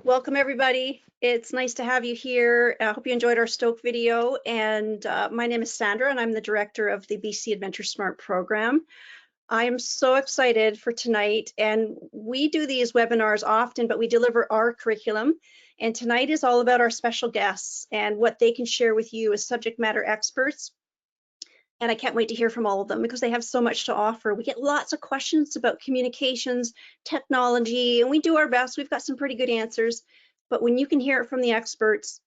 Welcome everybody. It's nice to have you here. I hope you enjoyed our Stoke video. And my name is Sandra and I'm the director of the BC AdventureSmart program. I am so excited for tonight, and we do these webinars often, but we deliver our curriculum. And tonight is all about our special guests and what they can share with you as subject matter experts. And I can't wait to hear from all of them because they have so much to offer. We get lots of questions about communications, technology, and we do our best. We've got some pretty good answers, but when you can hear it from the experts,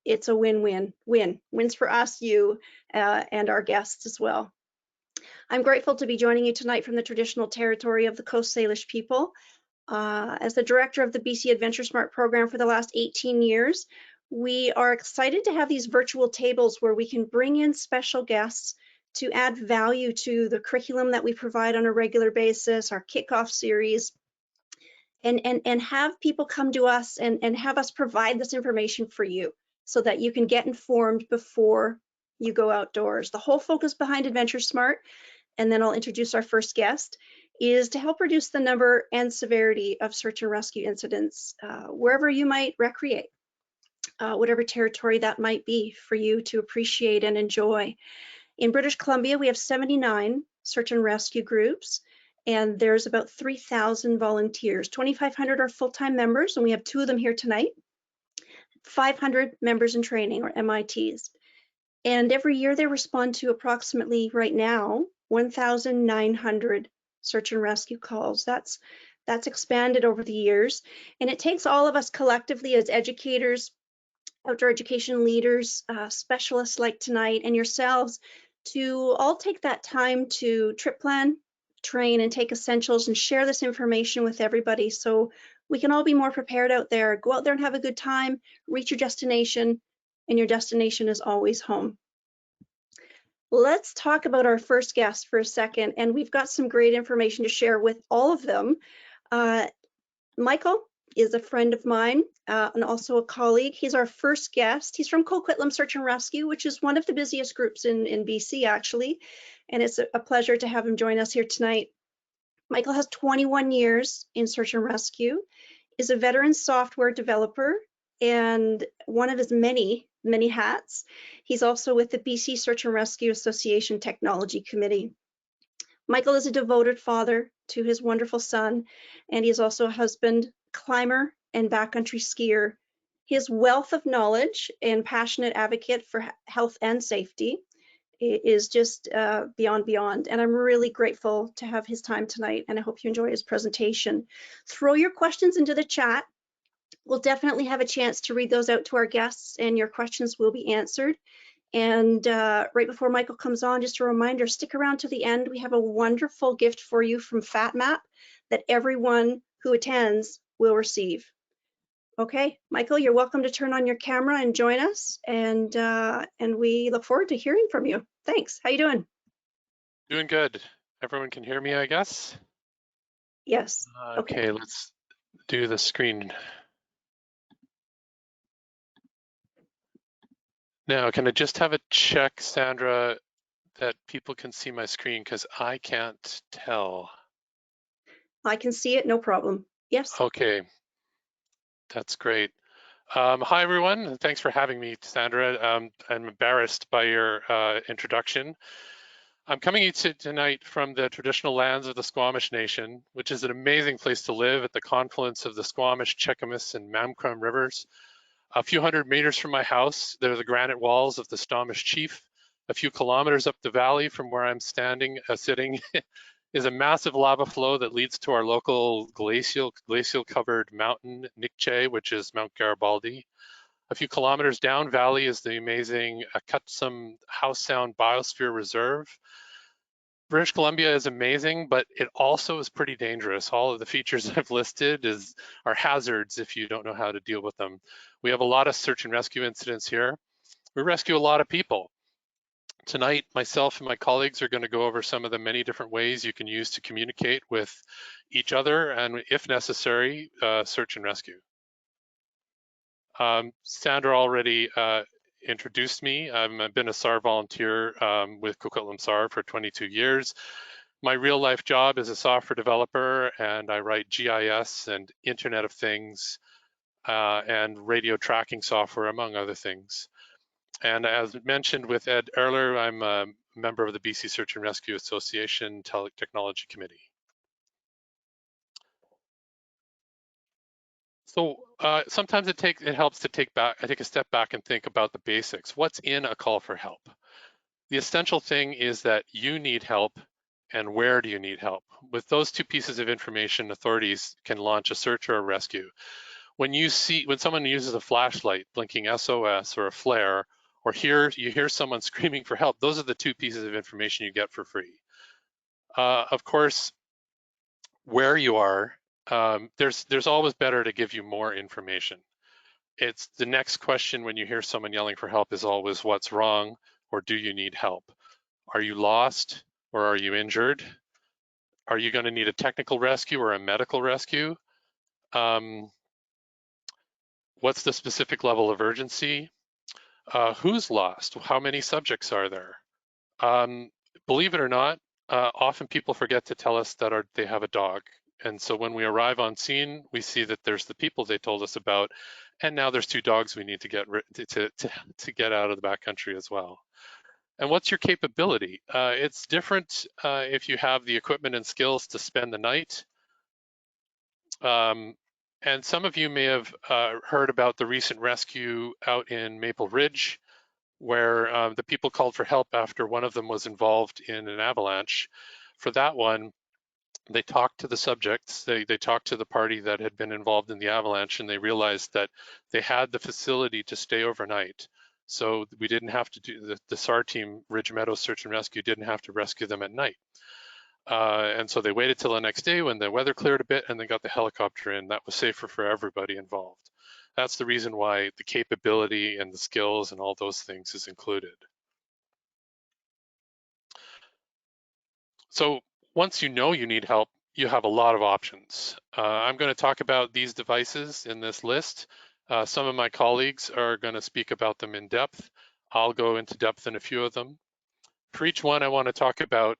it's a win-win. Wins for us, you, and our guests as well. I'm grateful to be joining you tonight from the traditional territory of the Coast Salish people. As the director of the BC AdventureSmart program for the last 18 years, we are excited to have these virtual tables where we can bring in special guests to add value to the curriculum that we provide on a regular basis, our kickoff series, and have people come to us and have us provide this information for you so that you can get informed before you go outdoors. The whole focus behind AdventureSmart, and then I'll introduce our first guest, is to help reduce the number and severity of search and rescue incidents wherever you might recreate, whatever territory that might be for you to appreciate and enjoy. In British Columbia, we have 79 search and rescue groups, and there's about 3,000 volunteers. 2,500 are full-time members, and we have 2 of them here tonight. 500 members in training, or MITs. And every year they respond to approximately, right now, 1,900 search and rescue calls. That's expanded over the years, and it takes all of us collectively as educators, outdoor education leaders, specialists like tonight, and yourselves to all take that time to trip plan, train, and take essentials and share this information with everybody so we can all be more prepared out there. Go out there and have a good time, reach your destination, and your destination is always home. Let's talk about our first guest for a second, and we've got some great information to share with all of them. Michael is a friend of mine and also a colleague. He's our first guest. He's from Coquitlam Search and Rescue, which is one of the busiest groups in BC, actually, and it's a pleasure to have him join us here tonight. Michael has 21 years in search and rescue, is a veteran software developer, and one of his many hats, he's also with the BC Search and Rescue Association Technology Committee. Michael is a devoted father to his wonderful son, and he is also a husband, climber, and backcountry skier. His wealth of knowledge and passionate advocate for health and safety is just beyond. And I'm really grateful to have his time tonight, and I hope you enjoy his presentation. Throw your questions into the chat. We'll definitely have a chance to read those out to our guests, and your questions will be answered. And right before Michael comes on, just a reminder, stick around to the end. We have a wonderful gift for you from FatMap that everyone who attends will receive. Okay, Michael, you're welcome to turn on your camera and join us, and we look forward to hearing from you. Thanks. How you doing? Doing good. Everyone can hear me, I guess? Yes. Okay, let's do the screen. Now, can I just have a check, Sandra, that people can see my screen, because I can't tell. I can see it, no problem. Yes. Okay, that's great. Hi, everyone. Thanks for having me, Sandra. I'm embarrassed by your introduction. I'm coming to you tonight from the traditional lands of the Squamish Nation, which is an amazing place to live at the confluence of the Squamish, Cheakamus, and Mamcrum rivers. A few hundred meters from my house, there are the granite walls of the Squamish Chief. A few kilometers up the valley from where I'm sitting is a massive lava flow that leads to our local glacial covered mountain, Nikche, which is Mount Garibaldi. A few kilometers down valley is the amazing Coquitlam House Sound Biosphere Reserve. British Columbia is amazing, but it also is pretty dangerous. All of the features I've listed are hazards if you don't know how to deal with them. We have a lot of search and rescue incidents here. We rescue a lot of people. Tonight, myself and my colleagues are going to go over some of the many different ways you can use to communicate with each other and, if necessary, search and rescue. Sandra already introduced me. I've been a SAR volunteer with Coquitlam SAR for 22 years. My real life job is a software developer, and I write GIS and Internet of Things and radio tracking software, among other things. And as mentioned with Ed Ehrler, I'm a member of the BC Search and Rescue Association Technology Committee. So sometimes it helps to take a step back and think about the basics. What's in a call for help? The essential thing is that you need help, and where do you need help? With those two pieces of information, authorities can launch a search or a rescue. When someone uses a flashlight blinking SOS or a flare, or you hear someone screaming for help, those are the two pieces of information you get for free. Of course, where you are, there's always better to give you more information. It's the next question when you hear someone yelling for help is always what's wrong, or do you need help? Are you lost, or are you injured? Are you going to need a technical rescue or a medical rescue? What's the specific level of urgency? Who's lost? How many subjects are there? Believe it or not, often people forget to tell us that they have a dog. And so when we arrive on scene, we see that there's the people they told us about, and now there's 2 dogs we need to get out of the backcountry as well. And what's your capability? It's different if you have the equipment and skills to spend the night. And some of you may have heard about the recent rescue out in Maple Ridge, where the people called for help after one of them was involved in an avalanche. For that one, they talked to the subjects, they talked to the party that had been involved in the avalanche, and they realized that they had the facility to stay overnight. So we didn't have to do, the SAR team, Ridge Meadows Search and Rescue, didn't have to rescue them at night. And so they waited till the next day when the weather cleared a bit, and they got the helicopter in. That was safer for everybody involved. That's the reason why the capability and the skills and all those things is included. So once you know you need help, you have a lot of options. I'm going to talk about these devices in this list. Some of my colleagues are going to speak about them in depth. I'll go into depth in a few of them. For each one, I want to talk about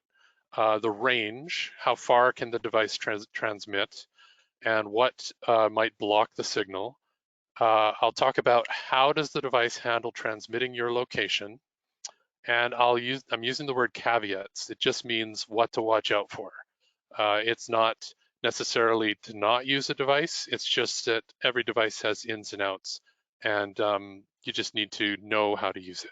the range, how far can the device transmit, and what might block the signal. I'll talk about how does the device handle transmitting your location, and I'm using the word caveats. It just means what to watch out for. It's not necessarily to not use a device, it's just that every device has ins and outs, and you just need to know how to use it.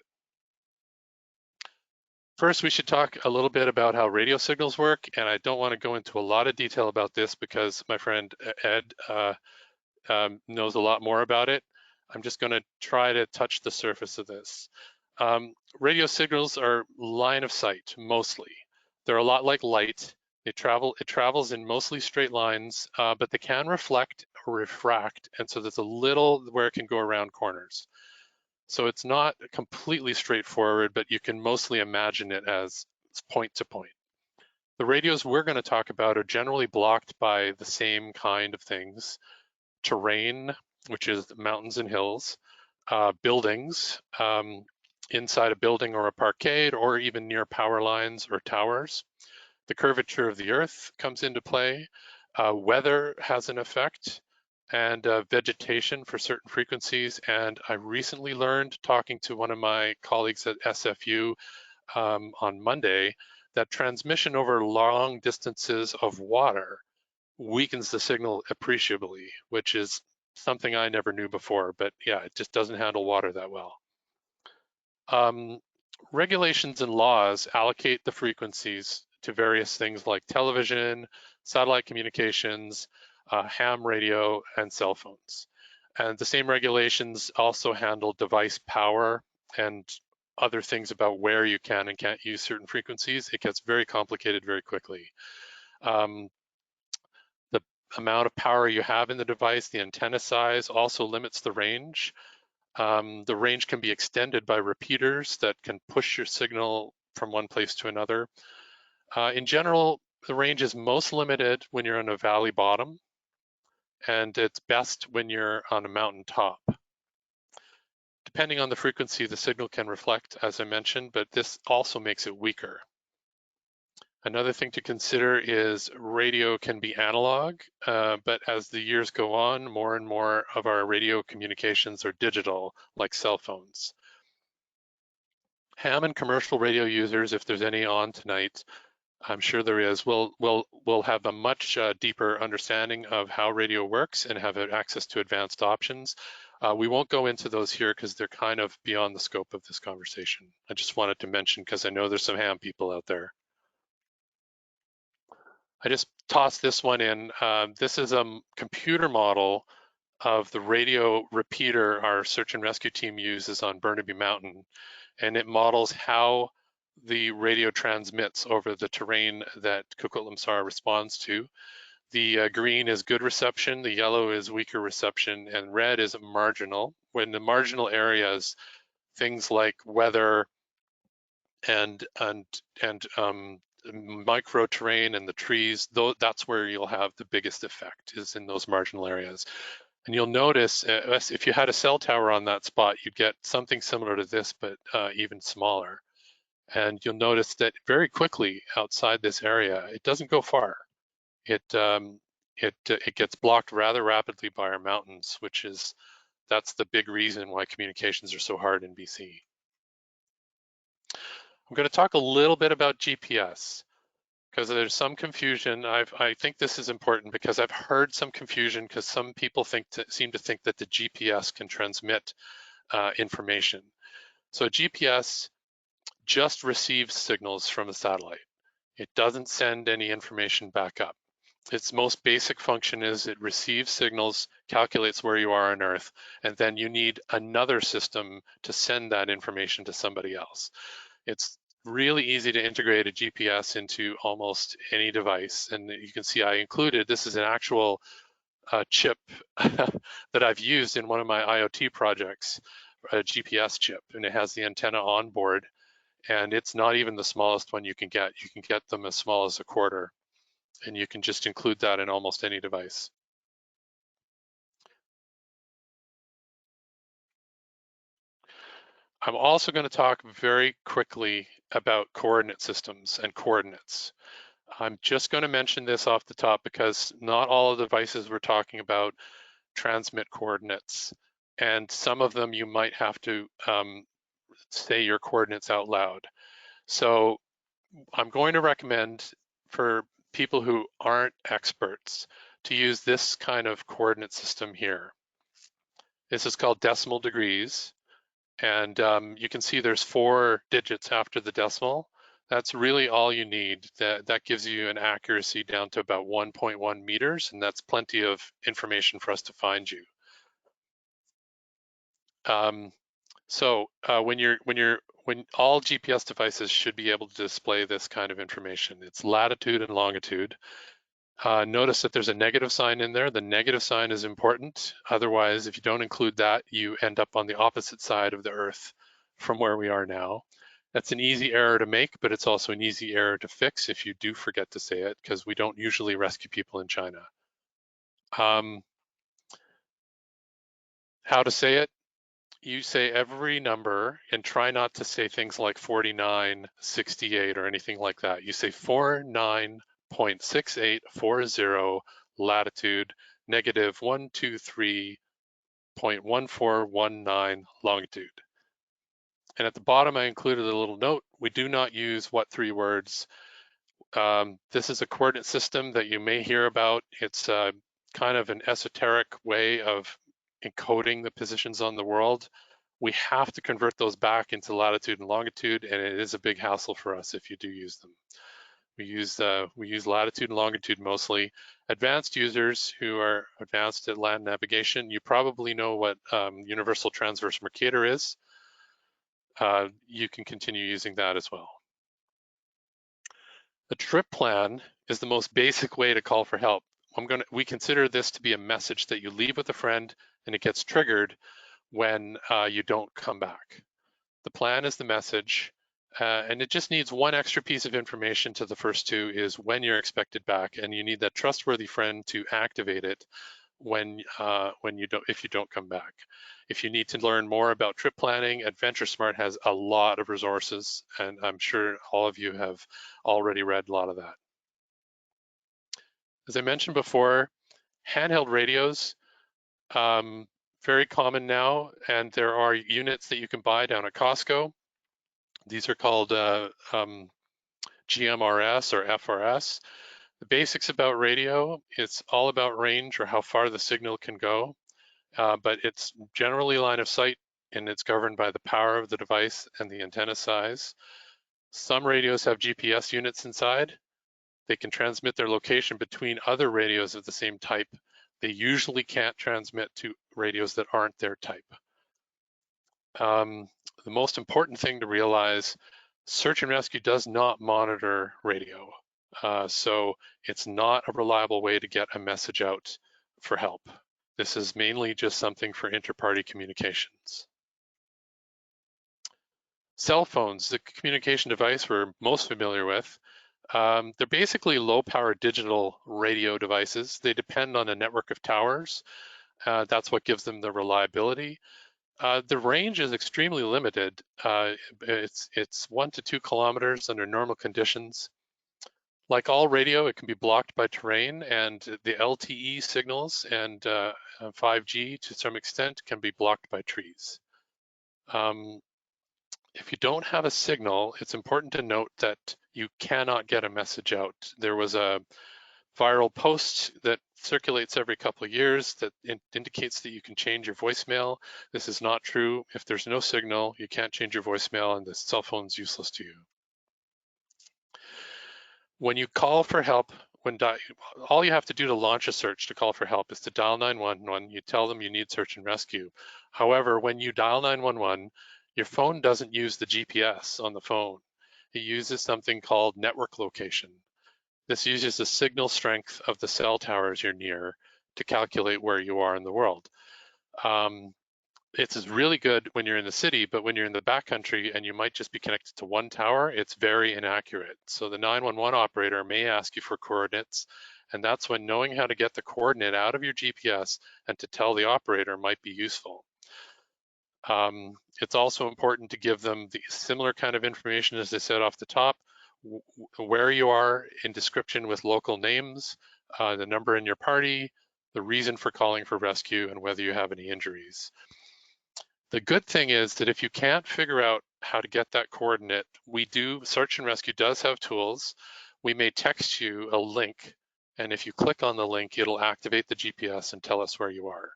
First, we should talk a little bit about how radio signals work, and I don't want to go into a lot of detail about this because my friend Ed knows a lot more about it. I'm just going to try to touch the surface of this. Radio signals are line of sight, mostly. They're a lot like light. It travels in mostly straight lines, but they can reflect or refract, and so there's a little where it can go around corners. So it's not completely straightforward, but you can mostly imagine it as point to point. The radios we're going to talk about are generally blocked by the same kind of things: terrain, which is mountains and hills, buildings, inside a building or a parkade, or even near power lines or towers. The curvature of the earth comes into play. Weather has an effect, and vegetation for certain frequencies. And I recently learned, talking to one of my colleagues at SFU on Monday, that transmission over long distances of water weakens the signal appreciably, which is something I never knew before, but yeah, it just doesn't handle water that well. Regulations and laws allocate the frequencies to various things like television, satellite communications, ham radio, and cell phones. And the same regulations also handle device power and other things about where you can and can't use certain frequencies. It gets very complicated very quickly. The amount of power you have in the device, the antenna size also limits the range. The range can be extended by repeaters that can push your signal from one place to another. In general, the range is most limited when you're on a valley bottom, and it's best when you're on a mountain top. Depending on the frequency, the signal can reflect, as I mentioned, but this also makes it weaker. Another thing to consider is radio can be analog, but as the years go on, more and more of our radio communications are digital, like cell phones. Ham and commercial radio users, if there's any on tonight, I'm sure there is, will have a much deeper understanding of how radio works and have access to advanced options. We won't go into those here because they're kind of beyond the scope of this conversation. I just wanted to mention because I know there's some ham people out there. I just tossed this one in. This is a computer model of the radio repeater our search and rescue team uses on Burnaby Mountain, and it models how the radio transmits over the terrain that Coquitlam SAR responds to. The green is good reception, the yellow is weaker reception, and red is marginal. When the marginal areas, things like weather and micro terrain and the trees, that's where you'll have the biggest effect, is in those marginal areas. And you'll notice if you had a cell tower on that spot, you'd get something similar to this, but even smaller. And you'll notice that very quickly outside this area, it doesn't go far. It gets blocked rather rapidly by our mountains, that's the big reason why communications are so hard in BC. I'm going to talk a little bit about GPS because there's some confusion. I think this is important because I've heard some confusion because some people seem to think that the GPS can transmit information. So GPS just receives signals from the satellite. It doesn't send any information back up. Its most basic function is it receives signals, calculates where you are on Earth, and then you need another system to send that information to somebody else. It's really easy to integrate a GPS into almost any device. And you can see I included, this is an actual chip that I've used in one of my IoT projects, a GPS chip, and it has the antenna on board. And it's not even the smallest one you can get. You can get them as small as a quarter, and you can just include that in almost any device. I'm also going to talk very quickly about coordinate systems and coordinates. I'm just going to mention this off the top because not all of the devices we're talking about transmit coordinates, and some of them you might have to say your coordinates out loud. So I'm going to recommend for people who aren't experts to use this kind of coordinate system here. This is called decimal degrees, and you can see there's 4 digits after the decimal. That's really all you need. That gives you an accuracy down to about 1.1 meters, and that's plenty of information for us to find you. When all GPS devices should be able to display this kind of information. It's latitude and longitude. Notice that there's a negative sign in there. The negative sign is important. Otherwise, if you don't include that, you end up on the opposite side of the Earth from where we are now. That's an easy error to make, but it's also an easy error to fix if you do forget to say it, because we don't usually rescue people in China. How to say it? You say every number and try not to say things like 49, 68 or anything like that. You say 49.6840 latitude, negative 123.1419 longitude. And at the bottom, I included a little note. We do not use what 3 words. This is a coordinate system that you may hear about. It's kind of an esoteric way of encoding the positions on the world. We have to convert those back into latitude and longitude, and it is a big hassle for us if you do use them. We use latitude and longitude mostly. Advanced users who are advanced at land navigation, you probably know what Universal Transverse Mercator is. You can continue using that as well. The trip plan is the most basic way to call for help. We consider this to be a message that you leave with a friend, and it gets triggered when you don't come back. The plan is the message, and it just needs one extra piece of information to the first 2 is when you're expected back, and you need that trustworthy friend to activate it if you don't come back. If you need to learn more about trip planning, AdventureSmart has a lot of resources, and I'm sure all of you have already read a lot of that. As I mentioned before, handheld radios, very common now, and there are units that you can buy down at Costco. These are called GMRS or FRS. The basics about radio, it's all about range or how far the signal can go, but it's generally line of sight, and it's governed by the power of the device and the antenna size. Some radios have GPS units inside. They can transmit their location between other radios of the same type. They usually can't transmit to radios that aren't their type. The most important thing to realize, search and rescue does not monitor radio. So it's not a reliable way to get a message out for help. This is mainly just something for inter-party communications. Cell phones, the communication device we're most familiar with, they're basically low-power digital radio devices. They depend on a network of towers. That's what gives them the reliability. The range is extremely limited. It's 1 to 2 kilometers under normal conditions. Like all radio, it can be blocked by terrain, and the LTE signals and 5G to some extent can be blocked by trees. If you don't have a signal, it's important to note that you cannot get a message out. There was a viral post that circulates every couple of years that indicates that you can change your voicemail. This is not true. If there's no signal, you can't change your voicemail, and the cell phone's useless to you. When you call for help, all you have to do to launch a search to call for help is to dial 911. You tell them you need search and rescue. However, when you dial 911, your phone doesn't use the GPS on the phone. It uses something called network location. This uses the signal strength of the cell towers you're near to calculate where you are in the world. It's really good when you're in the city, but when you're in the backcountry and you might just be connected to one tower, it's very inaccurate. So the 911 operator may ask you for coordinates, and that's when knowing how to get the coordinate out of your GPS and to tell the operator might be useful. It's also important to give them the similar kind of information as I said off the top, where you are in description with local names, the number in your party, the reason for calling for rescue, and whether you have any injuries. The good thing is that if you can't figure out how to get that coordinate, search and rescue does have tools. We may text you a link, and if you click on the link, it'll activate the GPS and tell us where you are.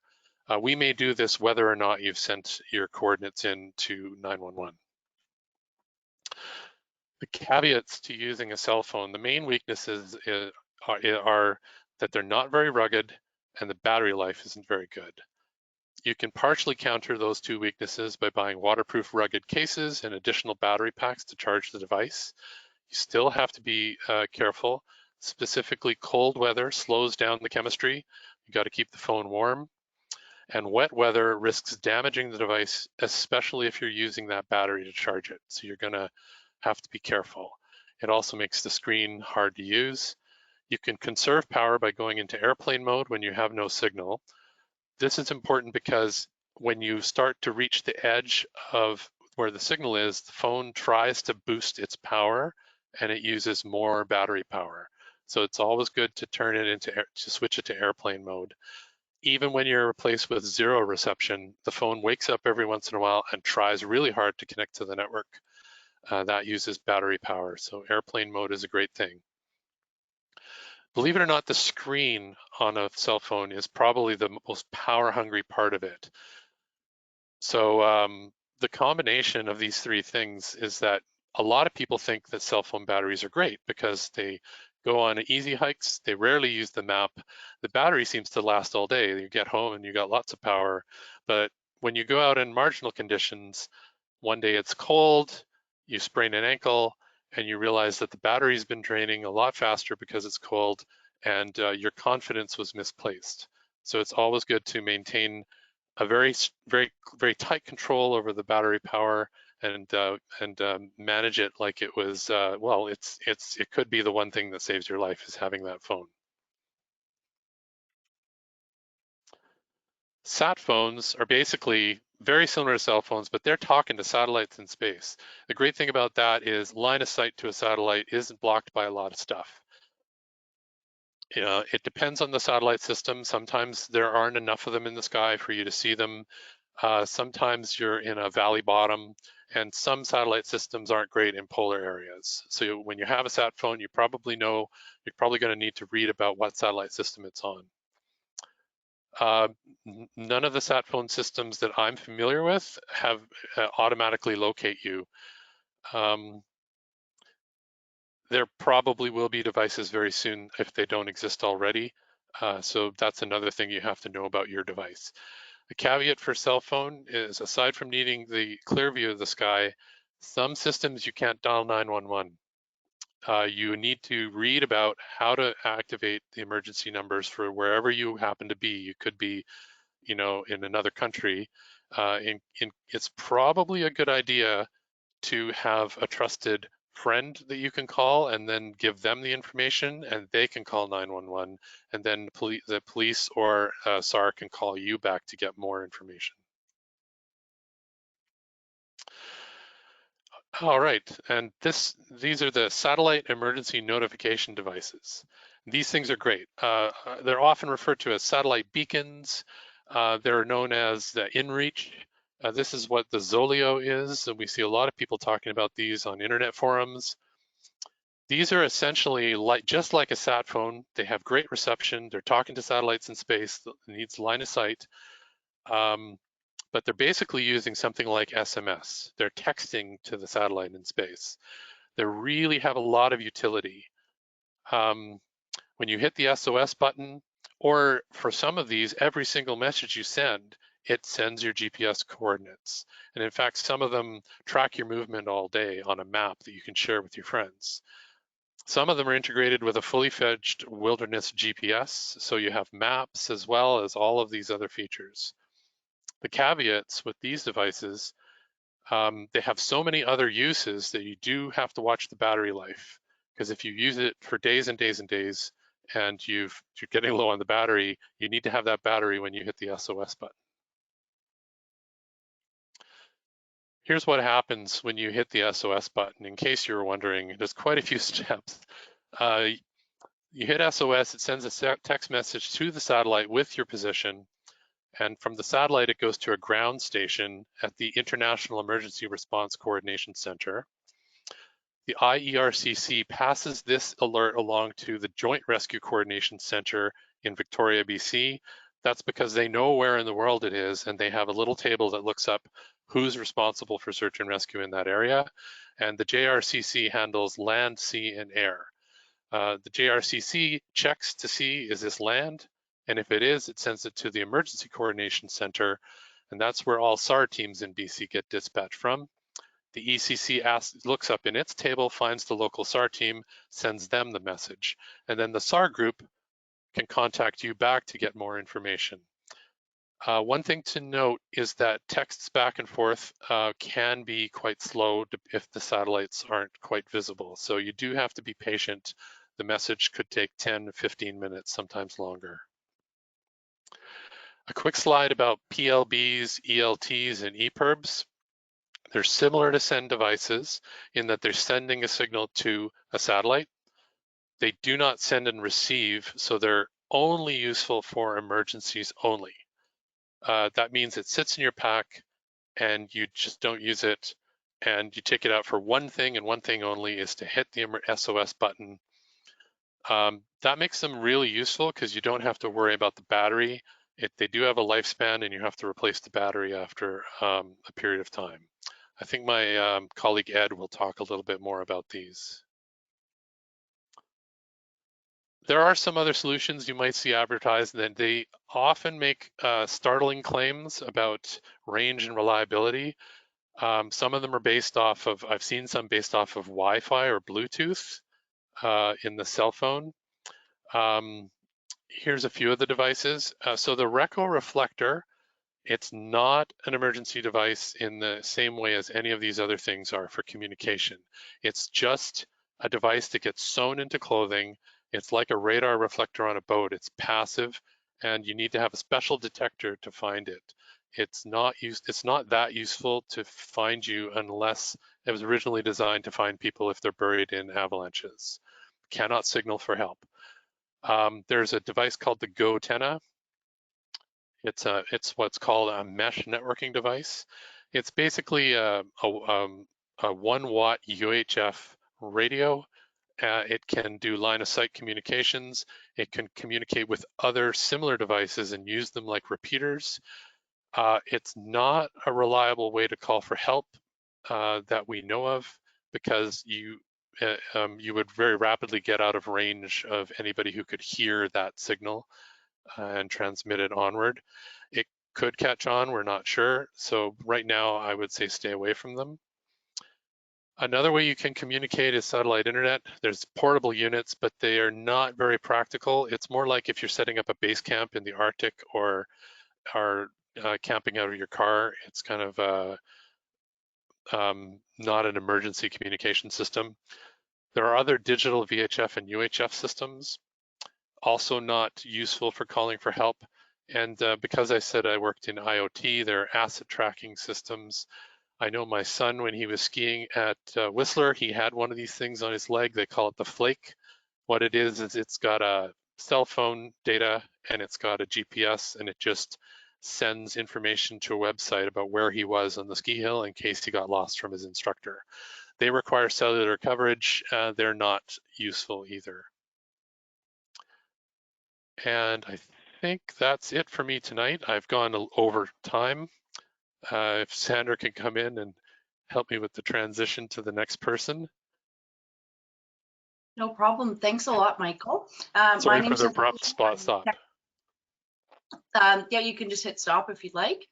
We may do this whether or not you've sent your coordinates in to 911. The caveats to using a cell phone, the main weaknesses are that they're not very rugged and the battery life isn't very good. You can partially counter those two weaknesses by buying waterproof rugged cases and additional battery packs to charge the device. You still have to be careful. Specifically, cold weather slows down the chemistry. You got to keep the phone warm. And wet weather risks damaging the device, especially if you're using that battery to charge it. So you're gonna have to be careful. It also makes the screen hard to use. You can conserve power by going into airplane mode when you have no signal. This is important because when you start to reach the edge of where the signal is, the phone tries to boost its power and it uses more battery power. So it's always good to switch it to airplane mode. Even when you're replaced with zero reception, the phone wakes up every once in a while and tries really hard to connect to the network. That uses battery power. So airplane mode is a great thing. Believe it or not, the screen on a cell phone is probably the most power hungry part of it. So the combination of these three things is that a lot of people think that cell phone batteries are great because they go on easy hikes, they rarely use the map. The battery seems to last all day. You get home and you got lots of power. But when you go out in marginal conditions, one day it's cold, you sprain an ankle, and you realize that the battery's been draining a lot faster because it's cold, and your confidence was misplaced. So it's always good to maintain a very tight control over the battery power and manage it like it was, it could be the one thing that saves your life is having that phone. Sat phones are basically very similar to cell phones, but they're talking to satellites in space. The great thing about that is line of sight to a satellite isn't blocked by a lot of stuff. It depends on the satellite system. Sometimes there aren't enough of them in the sky for you to see them. Sometimes you're in a valley bottom, and some satellite systems aren't great in polar areas. So when you have a sat phone, you probably know you're probably going to need to read about what satellite system it's on. None of the sat phone systems that I'm familiar with have automatically locate you. There probably will be devices very soon if they don't exist already. So that's another thing you have to know about your device. The caveat for cell phone is, aside from needing the clear view of the sky, some systems you can't dial 911. You need to read about how to activate the emergency numbers for wherever you happen to be. You could be, in another country. It's probably a good idea to have a trusted friend that you can call and then give them the information, and they can call 911, and then the police or SAR can call you back to get more information. All right, and these are the satellite emergency notification devices. These things are great. They're often referred to as satellite beacons. They're known as the Inreach. This is what the Zoleo is, and we see a lot of people talking about these on internet forums. These are essentially just like a sat phone. They have great reception. They're talking to satellites in space that needs line of sight. But they're basically using something like SMS. They're texting to the satellite in space. They really have a lot of utility. When you hit the SOS button, or for some of these, every single message you send, it sends your GPS coordinates. And in fact, some of them track your movement all day on a map that you can share with your friends. Some of them are integrated with a fully fledged wilderness GPS, so you have maps as well as all of these other features. The caveats with these devices, they have so many other uses that you do have to watch the battery life, because if you use it for days and days and days and you're getting low on the battery, you need to have that battery when you hit the SOS button. Here's what happens when you hit the SOS button. In case you were wondering, there's quite a few steps. You hit SOS, it sends a text message to the satellite with your position. And from the satellite, it goes to a ground station at the International Emergency Response Coordination Center. The IERCC passes this alert along to the Joint Rescue Coordination Center in Victoria, BC. That's because they know where in the world it is, and they have a little table that looks up who's responsible for search and rescue in that area. And the JRCC handles land, sea, and air. The JRCC checks to see, is this land? And if it is, it sends it to the Emergency Coordination Center, and that's where all SAR teams in BC get dispatched from. The ECC looks up in its table, finds the local SAR team, sends them the message, and then the SAR group can contact you back to get more information. One thing to note is that texts back and forth can be quite slow if the satellites aren't quite visible. So you do have to be patient. The message could take 10, 15 minutes, sometimes longer. A quick slide about PLBs, ELTs, and Epirbs. They're similar to send devices in that they're sending a signal to a satellite. They do not send and receive, so they're only useful for emergencies only. That means it sits in your pack and you just don't use it, and you take it out for one thing and one thing only, is to hit the SOS button. That makes them really useful because you don't have to worry about the battery. They do have a lifespan, and you have to replace the battery after a period of time. I think my colleague Ed will talk a little bit more about these. There are some other solutions you might see advertised, and they often make startling claims about range and reliability. Some of them are based off of, I've seen some based off of Wi-Fi or Bluetooth in the cell phone. Here's a few of the devices. So the Reco Reflector, it's not an emergency device in the same way as any of these other things are for communication. It's just a device that gets sewn into clothing. It's like a radar reflector on a boat. It's passive, and you need to have a special detector to find it. It's not that useful to find you unless it was originally designed to find people if they're buried in avalanches. Cannot signal for help. There's a device called the GoTenna. It's what's called a mesh networking device. It's basically a 1-watt UHF radio. It can do line of sight communications. It can communicate with other similar devices and use them like repeaters. It's not a reliable way to call for help that we know of, because you would very rapidly get out of range of anybody who could hear that signal and transmit it onward. It could catch on, we're not sure. So right now I would say stay away from them. Another way you can communicate is satellite internet. There's portable units, but they are not very practical. It's more like if you're setting up a base camp in the Arctic or are camping out of your car. It's kind of not an emergency communication system. There are other digital VHF and UHF systems, also not useful for calling for help. And because I said I worked in IoT, there are asset tracking systems. I know my son, when he was skiing at Whistler, he had one of these things on his leg. They call it the Flake. What it is it's got a cell phone data and it's got a GPS, and it just sends information to a website about where he was on the ski hill in case he got lost from his instructor. They require cellular coverage. They're not useful either. And I think that's it for me tonight. I've gone over time. If Sandra can come in and help me with the transition to the next person. No problem. Thanks a lot, Michael. Sorry for the abrupt stop. Yeah, you can just hit stop if you'd like.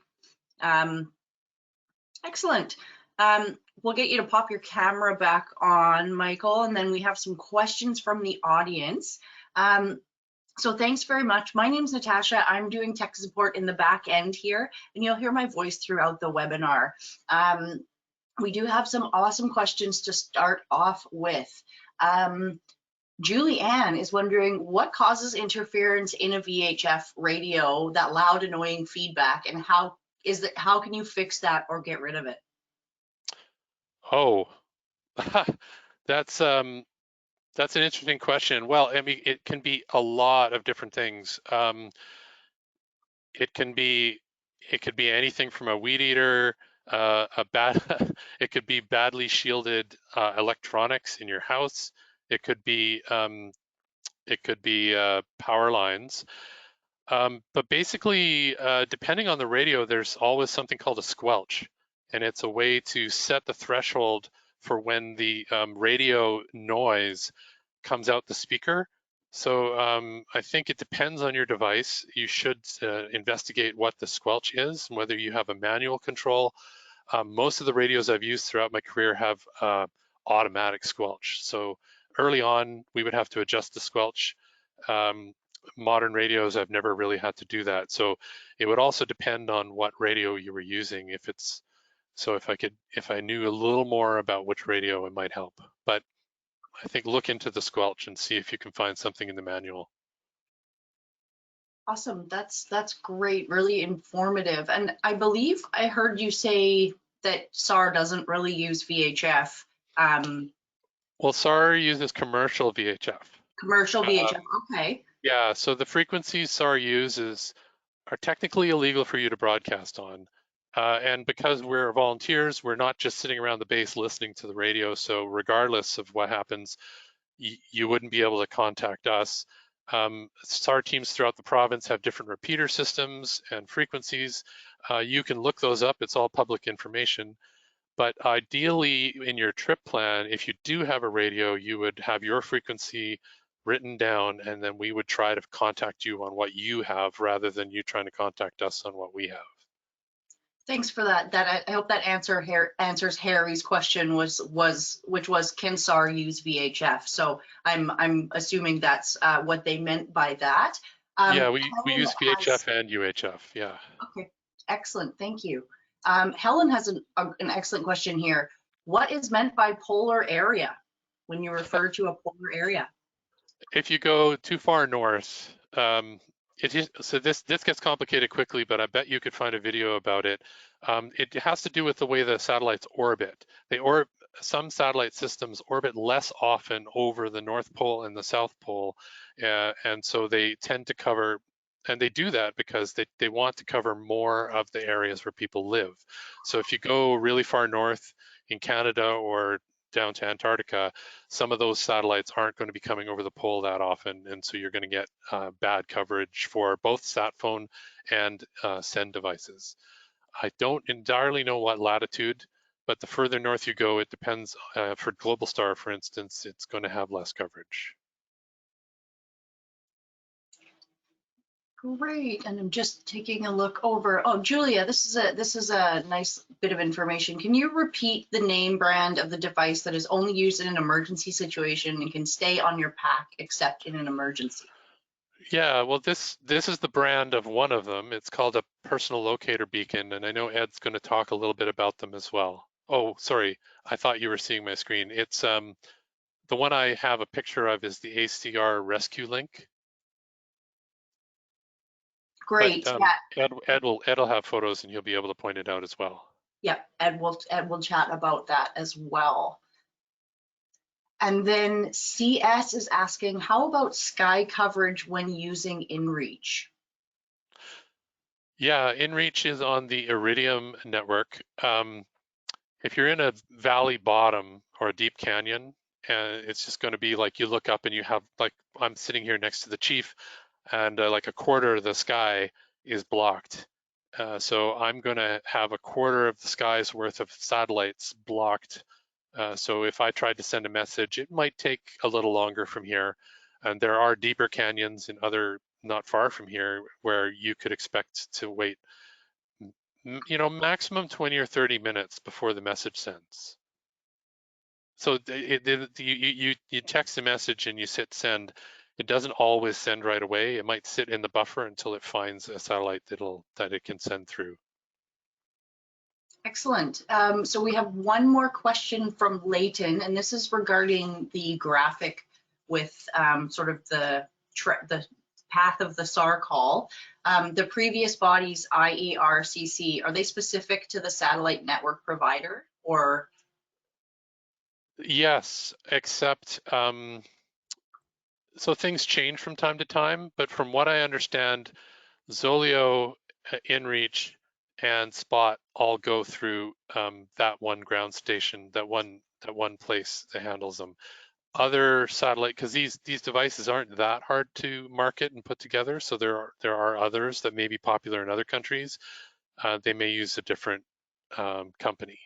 Excellent. We'll get you to pop your camera back on, Michael, and then we have some questions from the audience. So thanks very much. My name's Natasha. I'm doing tech support in the back end here, and you'll hear my voice throughout the webinar. We do have some awesome questions to start off with. Julie Ann is wondering what causes interference in a VHF radio, that loud, annoying feedback, and how can you fix that or get rid of it? Oh, that's an interesting question. Well, I mean, it can be a lot of different things. It could be anything from a weed eater, it could be badly shielded electronics in your house. It could be power lines. But basically, depending on the radio, there's always something called a squelch, and it's a way to set the threshold for when the radio noise comes out the speaker. So I think it depends on your device. You should investigate what the squelch is and whether you have a manual control. Most of the radios I've used throughout my career have automatic squelch. So early on, we would have to adjust the squelch. Modern radios, I've never really had to do that. So it would also depend on what radio you were using. If I knew a little more about which radio, it might help. But I think look into the squelch and see if you can find something in the manual. Awesome, that's great, really informative. And I believe I heard you say that SAR doesn't really use VHF. Well, SAR uses commercial VHF. Commercial VHF, okay. Yeah, so the frequencies SAR uses are technically illegal for you to broadcast on. And because we're volunteers, we're not just sitting around the base listening to the radio. So regardless of what happens, you wouldn't be able to contact us. SAR teams throughout the province have different repeater systems and frequencies. You can look those up. It's all public information. But ideally, in your trip plan, if you do have a radio, you would have your frequency written down, and then we would try to contact you on what you have rather than you trying to contact us on what we have. Thanks for that. I hope that answers Harry's question, which was can SAR use VHF? So I'm assuming that's what they meant by that. Yeah, we use VHF and UHF. Yeah. Okay, excellent. Thank you. Helen has an excellent question here. What is meant by polar area when you refer to a polar area? If you go too far north, So this gets complicated quickly, but I bet you could find a video about it. It has to do with the way the satellites orbit. Some satellite systems orbit less often over the North Pole and the South Pole, and so they tend to cover, and they do that because they want to cover more of the areas where people live. So if you go really far north in Canada or down to Antarctica, some of those satellites aren't going to be coming over the pole that often, and so you're going to get bad coverage for both sat phone and send devices. I don't entirely know what latitude, but the further north you go, it depends. For Globalstar, for instance, it's going to have less coverage. Great, and I'm just taking a look over. Oh, Julia, this is a nice bit of information. Can you repeat the name brand of the device that is only used in an emergency situation and can stay on your pack except in an emergency? Yeah, well, this is the brand of one of them. It's called a personal locator beacon, and I know Ed's going to talk a little bit about them as well. Oh, sorry, I thought you were seeing my screen. It's the one I have a picture of is the ACR Rescue Link. Great. But, yeah. Ed will have photos and he'll be able to point it out as well. Yep, Ed will chat about that as well. And then CS is asking, how about sky coverage when using Inreach? Yeah, Inreach is on the Iridium network. If you're in a valley bottom or a deep canyon, and it's just going to be like you look up and you have, like, I'm sitting here next to the chief, and like a quarter of the sky is blocked. So I'm going to have a quarter of the sky's worth of satellites blocked. So if I tried to send a message, it might take a little longer from here. And there are deeper canyons in other, not far from here, where you could expect to wait, you know, maximum 20 or 30 minutes before the message sends. So you text a message and you hit send. It doesn't always send right away. It might sit in the buffer until it finds a satellite that it can send through. Excellent. So we have one more question from Leighton, and this is regarding the graphic with sort of the path of the SAR call. The previous bodies, IERCC, are they specific to the satellite network provider, or? Yes, except so things change from time to time, but from what I understand, Zoleo, Inreach, and Spot all go through that one ground station, that one place that handles them. Other satellite, because these devices aren't that hard to market and put together, so there are others that may be popular in other countries. They may use a different company.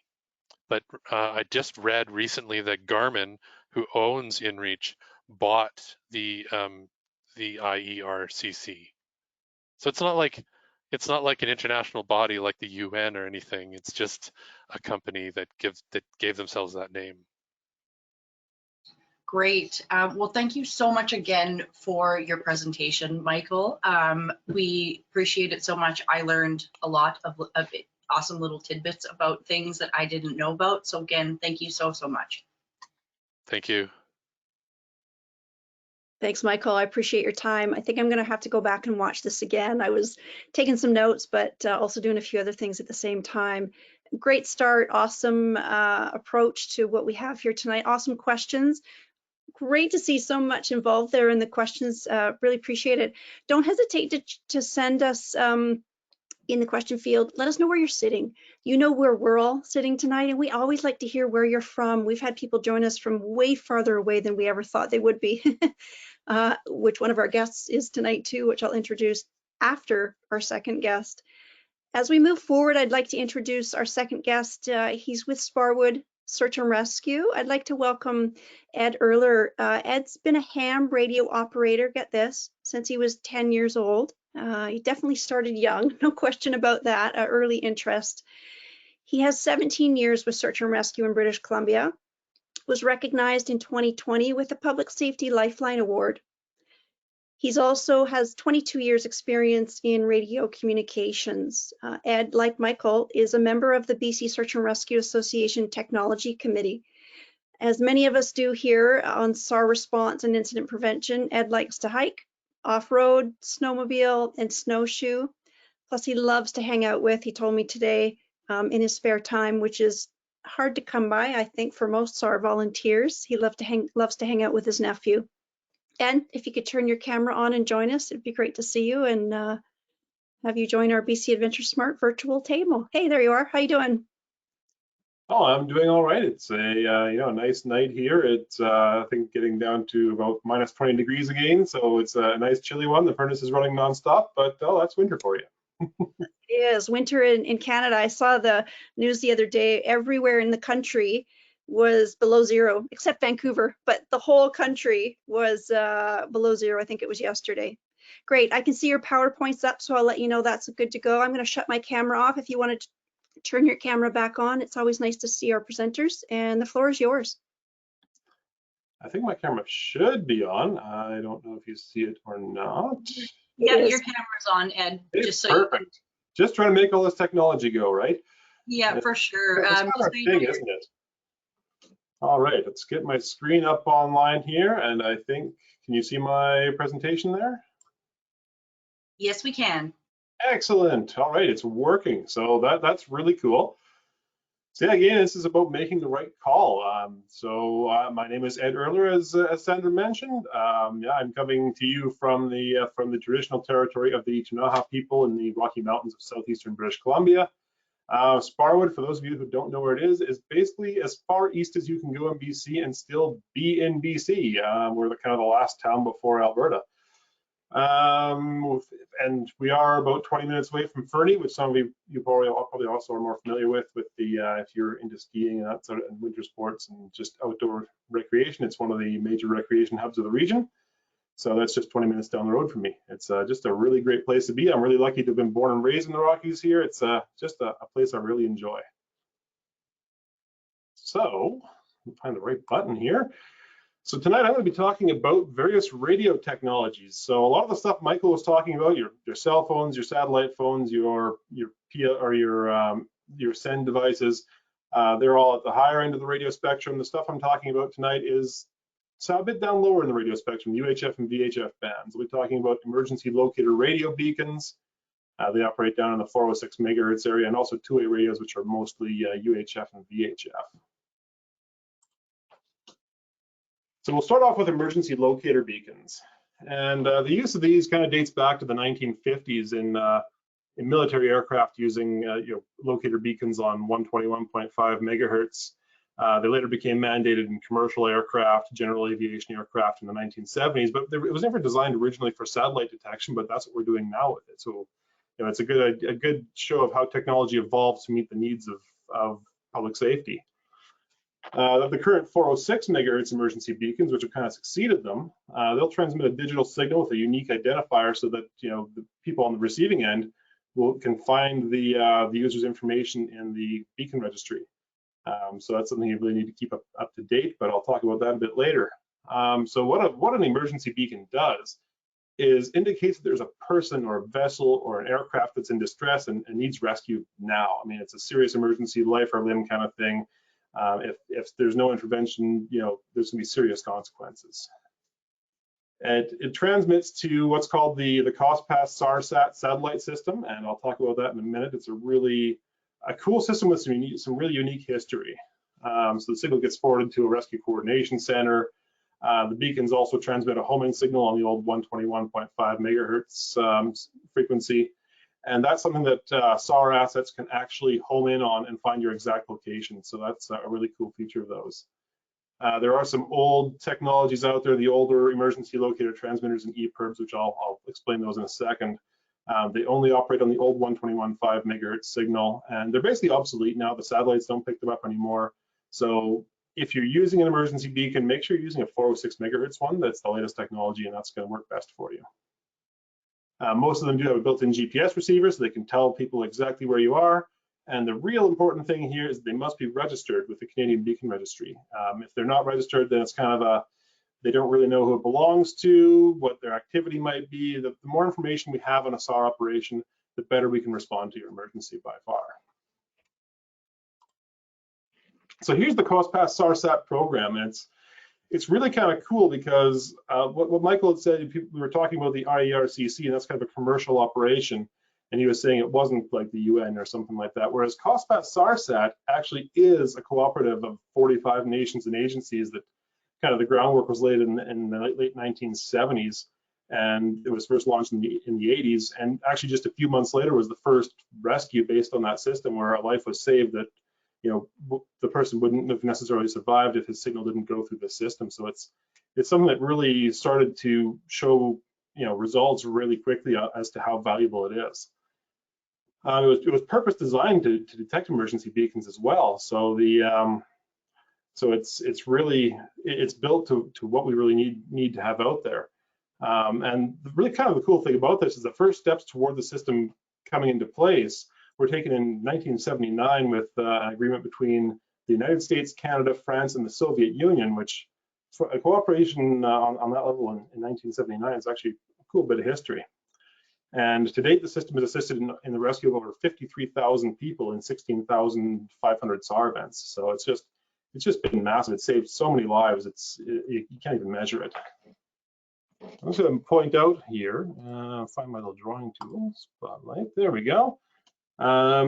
But I just read recently that Garmin, who owns Inreach, bought the IERCC. So it's not like an international body like the UN or anything. It's just a company that gave themselves that name. Great. Well, thank you so much again for your presentation, Michael. We appreciate it so much. I learned a lot of awesome little tidbits about things that I didn't know about. So again, thank you so much. Thank you. Thanks, Michael. I appreciate your time. I think I'm going to have to go back and watch this again. I was taking some notes, but also doing a few other things at the same time. Great start. Awesome approach to what we have here tonight. Awesome questions. Great to see so much involved there in the questions. Really appreciate it. Don't hesitate to send us in the question field. Let us know where you're sitting. You know where we're all sitting tonight, and we always like to hear where you're from. We've had people join us from way farther away than we ever thought they would be, which one of our guests is tonight too, which I'll introduce after our second guest. As we move forward, I'd like to introduce our second guest. He's with Sparwood Search and Rescue. I'd like to welcome Ed Ehrler. Ed's been a ham radio operator, get this, since he was 10 years old. He definitely started young, no question about that, early interest. He has 17 years with Search and Rescue in British Columbia, was recognized in 2020 with the Public Safety Lifeline Award. He's also has 22 years experience in radio communications. Ed, like Michael, is a member of the BC Search and Rescue Association Technology Committee. As many of us do here on SAR response and incident prevention, Ed likes to hike, off-road, snowmobile, and snowshoe. Plus, he loves to hang out with, he told me today, in his spare time, which is hard to come by, I think, for most SAR volunteers. He loves to hang out with his nephew. And if you could turn your camera on and join us, it'd be great to see you and have you join our BC AdventureSmart virtual table. Hey, there you are. How you doing? Oh, I'm doing all right. It's a a nice night here. It's I think getting down to about minus 20 degrees again, so it's a nice chilly one. The furnace is running nonstop, but that's winter for you. It is winter in Canada. I saw the news the other day. Everywhere in the country was below zero, except Vancouver, but the whole country was below zero. I think it was yesterday. Great. I can see your PowerPoint's up, so I'll let you know that's good to go. I'm going to shut my camera off. If you want to turn your camera back on, it's always nice to see our presenters, and the floor is yours. I think my camera should be on. I don't know if you see it or not. Yeah, your camera's on, Ed. It's just so perfect. Just trying to make all this technology go, right? Yeah, for sure. It's kind of a thing, isn't it? All right, let's get my screen up online here, and I think, can you see my presentation there? Yes, we can. Excellent. All right, it's working. So that's really cool. So yeah, again, this is about making the right call. My name is Ed Ehrler, as Sandra mentioned. I'm coming to you from the traditional territory of the Ktunaxa people in the Rocky Mountains of southeastern British Columbia. Sparwood, for those of you who don't know where it is basically as far east as you can go in BC and still be in BC. We're kind of the last town before Alberta. And we are about 20 minutes away from Fernie, which some of you probably also are more familiar with the if you're into skiing and that sort of and winter sports and just outdoor recreation. It's one of the major recreation hubs of the region. So that's just 20 minutes down the road from me. It's just a really great place to be. I'm really lucky to have been born and raised in the Rockies here. It's just a place I really enjoy. So, I'll find the right button here. So tonight I'm going to be talking about various radio technologies. So a lot of the stuff Michael was talking about, your cell phones, your satellite phones, your send devices, they're all at the higher end of the radio spectrum. The stuff I'm talking about tonight is a bit down lower in the radio spectrum, UHF and VHF bands. We'll be talking about emergency locator radio beacons. They operate down in the 406 megahertz area, and also two-way radios, which are mostly UHF and VHF. So we'll start off with emergency locator beacons. And the use of these kind of dates back to the 1950s in military aircraft using locator beacons on 121.5 megahertz. They later became mandated in commercial aircraft, general aviation aircraft in the 1970s, but it was never designed originally for satellite detection, but that's what we're doing now with it. So it's a good show of how technology evolves to meet the needs of public safety. The current 406 megahertz emergency beacons, which have kind of succeeded them, they'll transmit a digital signal with a unique identifier so that the people on the receiving end can find the user's information in the beacon registry. So that's something you really need to keep up to date, but I'll talk about that a bit later. So what an emergency beacon does is indicates that there's a person or a vessel or an aircraft that's in distress and needs rescue now. I mean, it's a serious emergency, life or limb kind of thing. If there's no intervention, there's gonna be serious consequences. It transmits to what's called the COSPAS-SARSAT satellite system, and I'll talk about that in a minute. It's a cool system with some really unique history. So the signal gets forwarded to a rescue coordination center. The beacons also transmit a homing signal on the old 121.5 megahertz frequency. And that's something that SAR assets can actually home in on and find your exact location. So that's a really cool feature of those. There are some old technologies out there, the older emergency locator transmitters and Epirbs, which I'll explain those in a second. They only operate on the old 121.5 megahertz signal, and they're basically obsolete now. The satellites don't pick them up anymore. So if you're using an emergency beacon, make sure you're using a 406 megahertz one. That's the latest technology, and that's going to work best for you. Most of them do have a built-in GPS receiver, so they can tell people exactly where you are. And the real important thing here is they must be registered with the Canadian Beacon Registry. If they're not registered, then it's kind of they don't really know who it belongs to, what their activity might be. The more information we have on a SAR operation, the better we can respond to your emergency by far. So here's the COSPAS-SARSAT program. it's really kind of cool because what Michael had said, we were talking about the IERCC, and that's kind of a commercial operation, and he was saying it wasn't like the UN or something like that, whereas COSPAS-SARSAT actually is a cooperative of 45 nations and agencies that kind of the groundwork was laid in the late 1970s, and it was first launched in the 80s, and actually just a few months later was the first rescue based on that system where a life was saved that, you know, the person wouldn't have necessarily survived if his signal didn't go through the system. So it's something that really started to show, you know, results really quickly as to how valuable it is. It was purpose designed to detect emergency beacons as well. So it's really built to what we really need to have out there. And really kind of the cool thing about this is the first steps toward the system coming into place were taken in 1979 with an agreement between the United States, Canada, France, and the Soviet Union, which for a cooperation on that level in 1979 is actually a cool bit of history. And to date, the system has assisted in the rescue of over 53,000 people in 16,500 SAR events. So it's just been massive. It saved so many lives. You can't even measure it. I'm just going to point out here, find my little drawing tool, spotlight. There we go.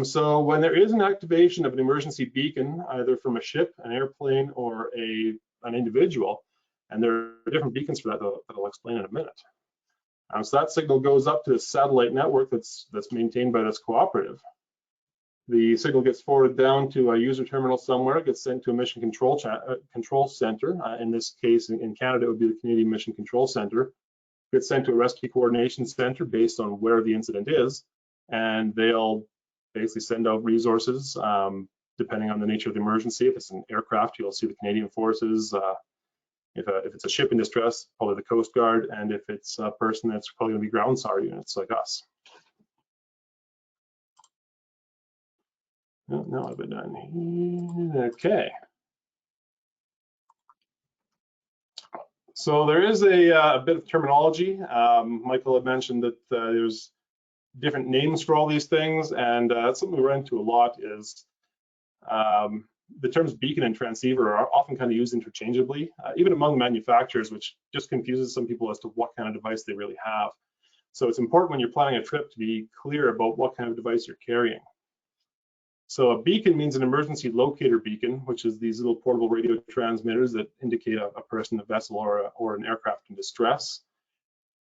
So when there is an activation of an emergency beacon, either from a ship, an airplane, or an individual, and there are different beacons for that I'll explain in a minute. So that signal goes up to the satellite network that's maintained by this cooperative. The signal gets forwarded down to a user terminal somewhere, gets sent to a mission control center. In this case, in Canada, it would be the Canadian Mission Control Center. Gets sent to a rescue coordination center based on where the incident is, and they'll basically send out resources depending on the nature of the emergency. If it's an aircraft, you'll see the Canadian Forces. If it's a ship in distress, probably the Coast Guard, and if it's a person, that's probably going to be ground SAR units like us. No, I've been done here. Okay. So there is a bit of terminology. Michael had mentioned that there's different names for all these things, and that's something we run into a lot is the terms beacon and transceiver are often kind of used interchangeably, even among manufacturers, which just confuses some people as to what kind of device they really have. So it's important when you're planning a trip to be clear about what kind of device you're carrying. So a beacon means an emergency locator beacon, which is these little portable radio transmitters that indicate a person, a vessel, or an aircraft in distress.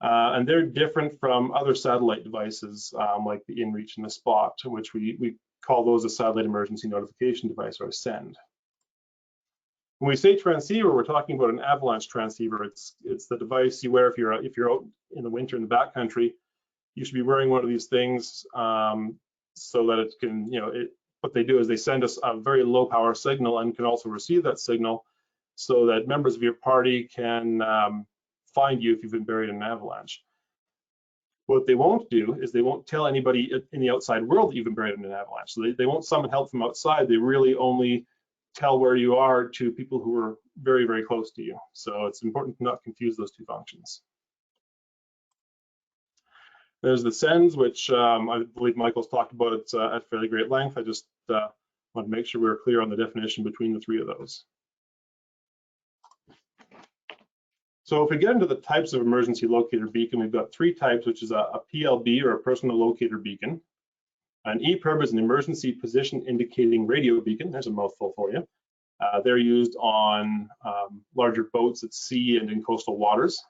And they're different from other satellite devices like the Inreach and the Spot, which we call those a satellite emergency notification device, or a SEND. When we say transceiver, we're talking about an Avalanche Transceiver. It's the device you wear if you're out in the winter in the backcountry. You should be wearing one of these things so that it can, what they do is they send us a very low power signal and can also receive that signal so that members of your party can find you if you've been buried in an avalanche. What they won't do is they won't tell anybody in the outside world that you've been buried in an avalanche. So they won't summon help from outside. They really only tell where you are to people who are very, very close to you. So it's important to not confuse those two functions. There's the SENDs, which I believe Michael's talked about it at fairly great length. I just want to make sure we're clear on the definition between the three of those. So if we get into the types of emergency locator beacon, we've got three types, which is a PLB, or a personal locator beacon. An Epirb is an emergency position indicating radio beacon. There's a mouthful for you. They're used on larger boats at sea and in coastal waters.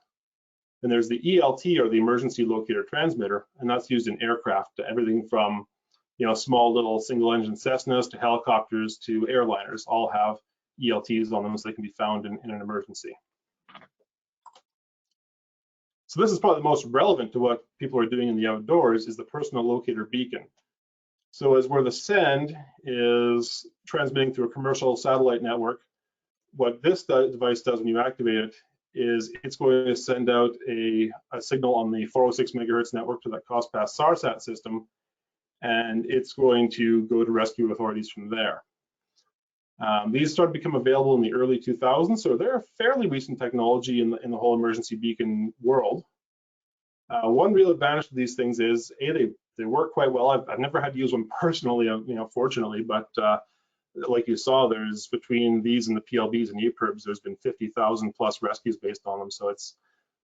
And there's the ELT, or the emergency locator transmitter, and that's used in aircraft, everything from small little single engine Cessnas to helicopters to airliners all have ELTs on them, so they can be found in an emergency. So this is probably the most relevant to what people are doing in the outdoors, is the personal locator beacon. So as where the SEND is transmitting through a commercial satellite network, what this device does when you activate it is it's going to send out a signal on the 406 megahertz network to that COSPAS-SARSAT system, and it's going to go to rescue authorities from there. These started to become available in the early 2000s, so they're a fairly recent technology in the whole emergency beacon world. One real advantage to these things is, they work quite well. I've never had to use one personally, fortunately, but like you saw, there's between these and the Plbs and Epirbs, there's been 50,000 plus rescues based on them. So it's,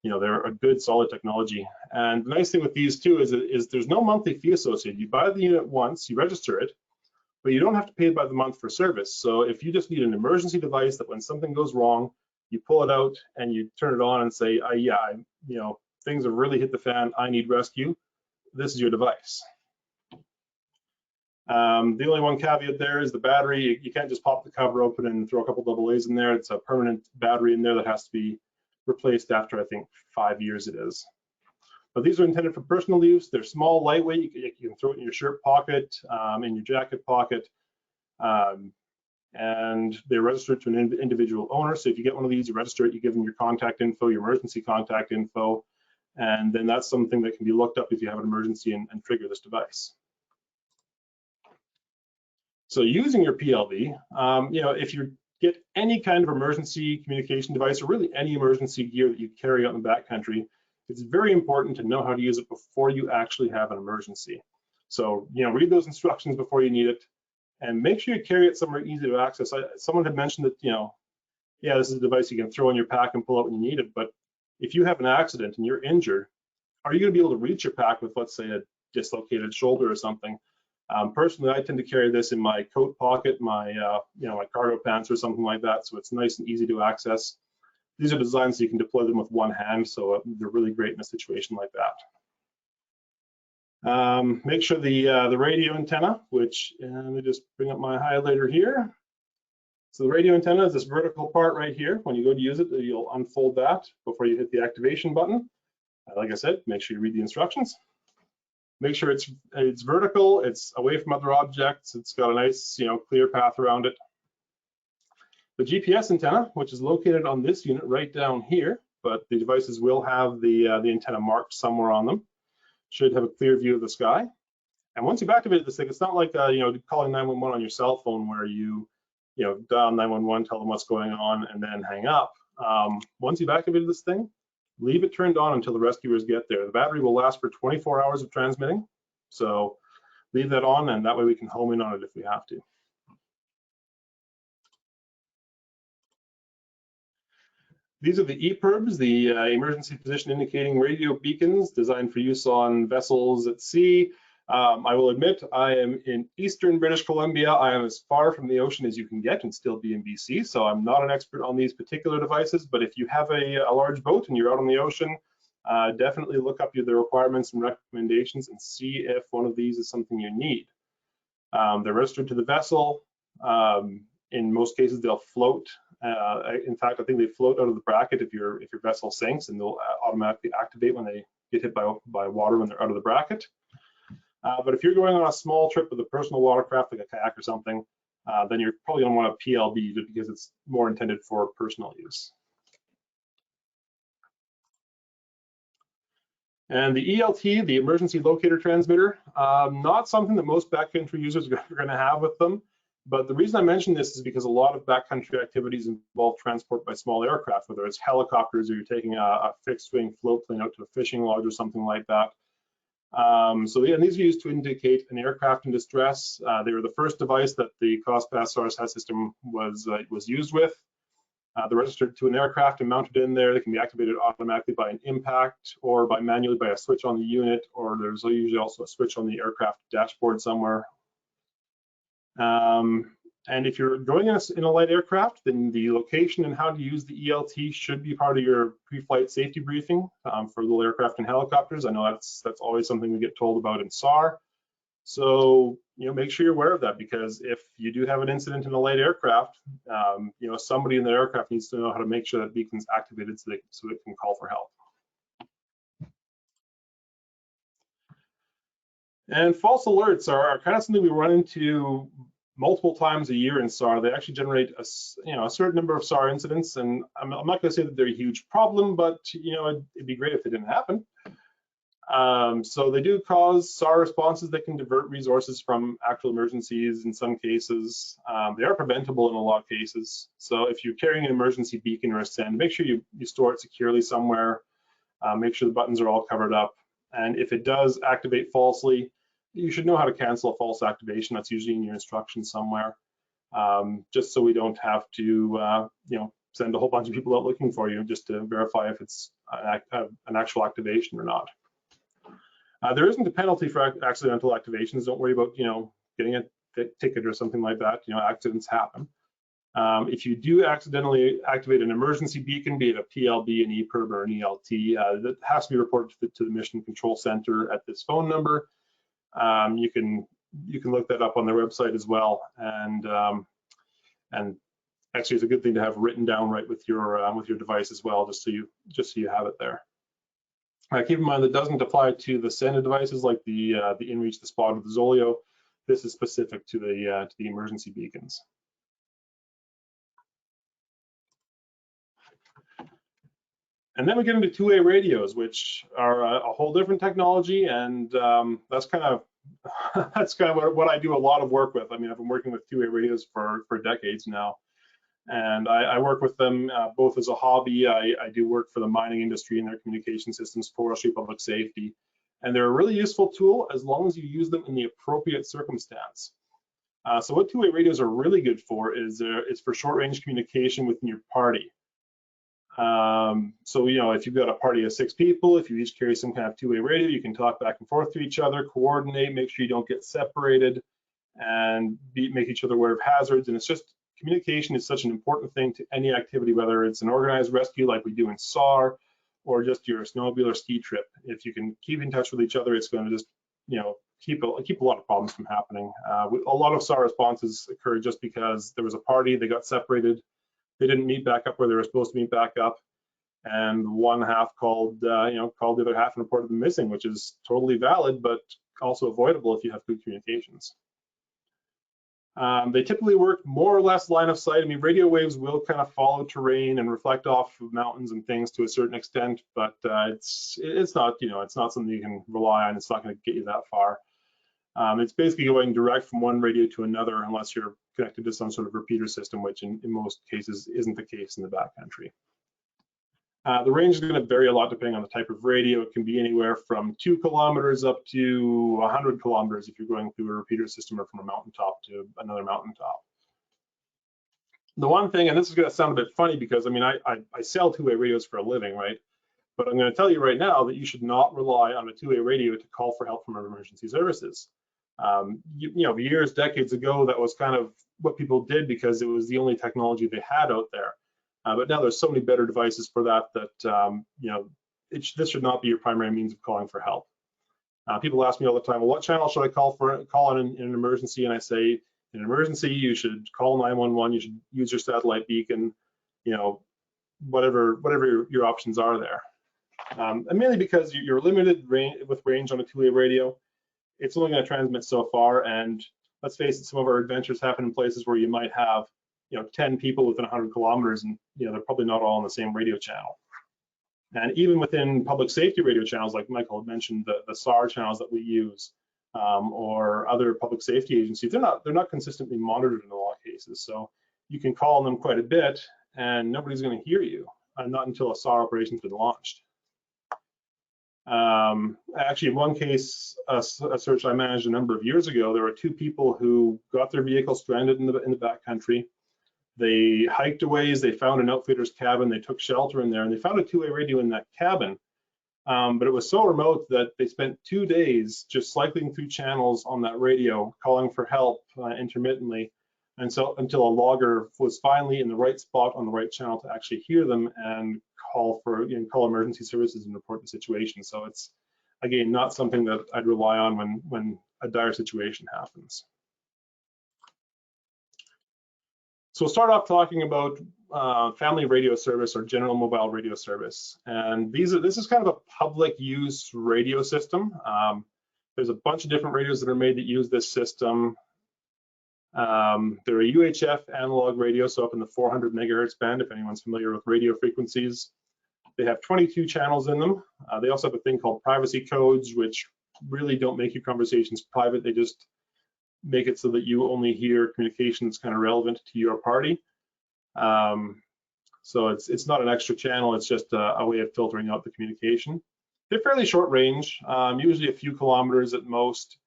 you know, they're a good solid technology. And the nice thing with these too is there's no monthly fee associated. You buy the unit once, you register it, but you don't have to pay by the month for service. So if you just need an emergency device that when something goes wrong, you pull it out and you turn it on and say, you know, things have really hit the fan, I need rescue, this is your device. The only one caveat there is the battery. You can't just pop the cover open and throw a couple AA's in there. It's a permanent battery in there that has to be replaced after, I think, 5 years it is. But these are intended for personal use. They're small, lightweight. You can throw it in your shirt pocket, in your jacket pocket, and they're registered to an individual owner. So if you get one of these, you register it, you give them your contact info, your emergency contact info, and then that's something that can be looked up if you have an emergency and trigger this device. So using your PLD, you know, if you get any kind of emergency communication device or really any emergency gear that you carry out in the backcountry, it's very important to know how to use it before you actually have an emergency. So, you know, read those instructions before you need it and make sure you carry it somewhere easy to access. Someone had mentioned that, you know, yeah, this is a device you can throw in your pack and pull out when you need it, but if you have an accident and you're injured, are you going to be able to reach your pack with, let's say, a dislocated shoulder or something? Personally, I tend to carry this in my coat pocket, my you know, my cargo pants or something like that, so it's nice and easy to access. These are designed so you can deploy them with one hand, so they're really great in a situation like that. Make sure the radio antenna, which let me just bring up my highlighter here. So the radio antenna is this vertical part right here. When you go to use it, you'll unfold that before you hit the activation button. Like I said, make sure you read the instructions. Make sure it's vertical, it's away from other objects, it's got a nice, you know, clear path around it. The GPS antenna, which is located on this unit right down here, but the devices will have the antenna marked somewhere on them, should have a clear view of the sky. And once you've activated this thing, it's not like you know, calling 911 on your cell phone where you know, dial 911, tell them what's going on, and then hang up. Once you've activated this thing, leave it turned on until the rescuers get there. The battery will last for 24 hours of transmitting, so leave that on, and that way we can home in on it if we have to. These are the Epirbs, the emergency position indicating radio beacons designed for use on vessels at sea. I will admit, I am in eastern British Columbia. I am as far from the ocean as you can get and still be in BC, so I'm not an expert on these particular devices, but if you have a large boat and you're out on the ocean, definitely look up the requirements and recommendations and see if one of these is something you need. They're registered to the vessel. In most cases, they'll float. In fact, I think they float out of the bracket if your vessel sinks, and they'll automatically activate when they get hit by water when they're out of the bracket. But if you're going on a small trip with a personal watercraft like a kayak or something, then you're probably going to want a PLB just because it's more intended for personal use. And the ELT, the emergency locator transmitter, not something that most backcountry users are going to have with them. But the reason I mention this is because a lot of backcountry activities involve transport by small aircraft, whether it's helicopters or you're taking a fixed wing float plane out to a fishing lodge or something like that. So these are used to indicate an aircraft in distress. They were the first device that the COSPAS-SARSAT system was used with. They're registered to an aircraft and mounted in there. They can be activated automatically by an impact or manually by a switch on the unit, or there's usually also a switch on the aircraft dashboard somewhere. And if you're going in a light aircraft, then the location and how to use the ELT should be part of your pre-flight safety briefing for little aircraft and helicopters. I know that's always something we get told about in SAR. So, you know, make sure you're aware of that, because if you do have an incident in a light aircraft, you know, somebody in the aircraft needs to know how to make sure that beacon's activated so it can call for help. And false alerts are kind of something we run into multiple times a year in SAR. They actually generate a certain number of SAR incidents, and I'm not going to say that they're a huge problem, but you know, it'd be great if they didn't happen. So they do cause SAR responses that can divert resources from actual emergencies in some cases. They are preventable in a lot of cases. So if you're carrying an emergency beacon or a send, make sure you store it securely somewhere. Make sure the buttons are all covered up. And if it does activate falsely, you should know how to cancel a false activation. That's usually in your instructions somewhere. just so we don't have to, you know, send a whole bunch of people out looking for you just to verify if it's an actual activation or not. There isn't a penalty for accidental activations. Don't worry about, you know, getting a ticket or something like that. You know, accidents happen. If you do accidentally activate an emergency beacon, be it a PLB, an Epirb, or an ELT, that has to be reported to the Mission Control Center at this phone number. You can look that up on their website as well, and actually it's a good thing to have written down right with your device as well, just so you have it there. Keep in mind that doesn't apply to the SENDA devices like the Inreach, the Spot, or the Zoleo. This is specific to the emergency beacons. And then we get into two-way radios, which are a whole different technology, and that's kind of what I do a lot of work with. I mean, I've been working with two-way radios for decades now, and I work with them both as a hobby. I do work for the mining industry and their communication systems, forestry, public safety, and they're a really useful tool as long as you use them in the appropriate circumstance. So what two-way radios are really good for is for short-range communication within your party. So, you know, if you've got a party of 6 people, if you each carry some kind of two-way radio, you can talk back and forth to each other, coordinate, make sure you don't get separated, and make each other aware of hazards. And it's just, communication is such an important thing to any activity, whether it's an organized rescue like we do in SAR, or just your snowmobile or ski trip. If you can keep in touch with each other, it's going to just, you know, keep a lot of problems from happening. A lot of SAR responses occurred just because there was a party, they got separated, they didn't meet back up where they were supposed to meet back up, and one half called the other half and reported them missing, which is totally valid, but also avoidable if you have good communications. They typically work more or less line of sight. I mean, radio waves will kind of follow terrain and reflect off of mountains and things to a certain extent, but it's not, you know, it's not something you can rely on. It's not going to get you that far. It's basically going direct from one radio to another unless you're connected to some sort of repeater system, which in most cases isn't the case in the backcountry. The range is going to vary a lot depending on the type of radio. It can be anywhere from 2 kilometers up to 100 kilometers if you're going through a repeater system or from a mountaintop to another mountaintop. The one thing, and this is going to sound a bit funny because I mean, I sell two-way radios for a living, right? But I'm going to tell you right now that you should not rely on a two-way radio to call for help from emergency services. You know, years, decades ago, that was kind of what people did because it was the only technology they had out there. But now there's so many better devices for that you know, this should not be your primary means of calling for help. People ask me all the time, well, what channel should I call on in an emergency? And I say, in an emergency, you should call 911. You should use your satellite beacon. You know, whatever your options are there. And mainly because you're limited with range on a two-way radio. It's only going to transmit so far, and let's face it, some of our adventures happen in places where you might have, you know, 10 people within 100 kilometers, and you know, they're probably not all on the same radio channel. And even within public safety radio channels, like Michael had mentioned, the SAR channels that we use, or other public safety agencies, they're not consistently monitored in a lot of cases. So you can call on them quite a bit, and nobody's going to hear you, not until a SAR operation's been launched. Actually, in one case, a search I managed a number of years ago, there were 2 people who got their vehicle stranded in the backcountry. They hiked a ways, they found an outfitter's cabin, they took shelter in there, and they found a two-way radio in that cabin. But it was so remote that they spent 2 days just cycling through channels on that radio, calling for help intermittently, and so until a logger was finally in the right spot on the right channel to actually hear them and call emergency services and report the situation. So it's, again, not something that I'd rely on when a dire situation happens. So we'll start off talking about family radio service or general mobile radio service. And this is kind of a public use radio system. There's a bunch of different radios that are made that use this system. They're a UHF analog radio, so up in the 400 megahertz band, if anyone's familiar with radio frequencies. They have 22 channels in them. They also have a thing called privacy codes, which really don't make your conversations private. They just make it so that you only hear communication that's kind of relevant to your party. So it's not an extra channel, it's just a way of filtering out the communication. They're fairly short range, usually a few kilometers at most.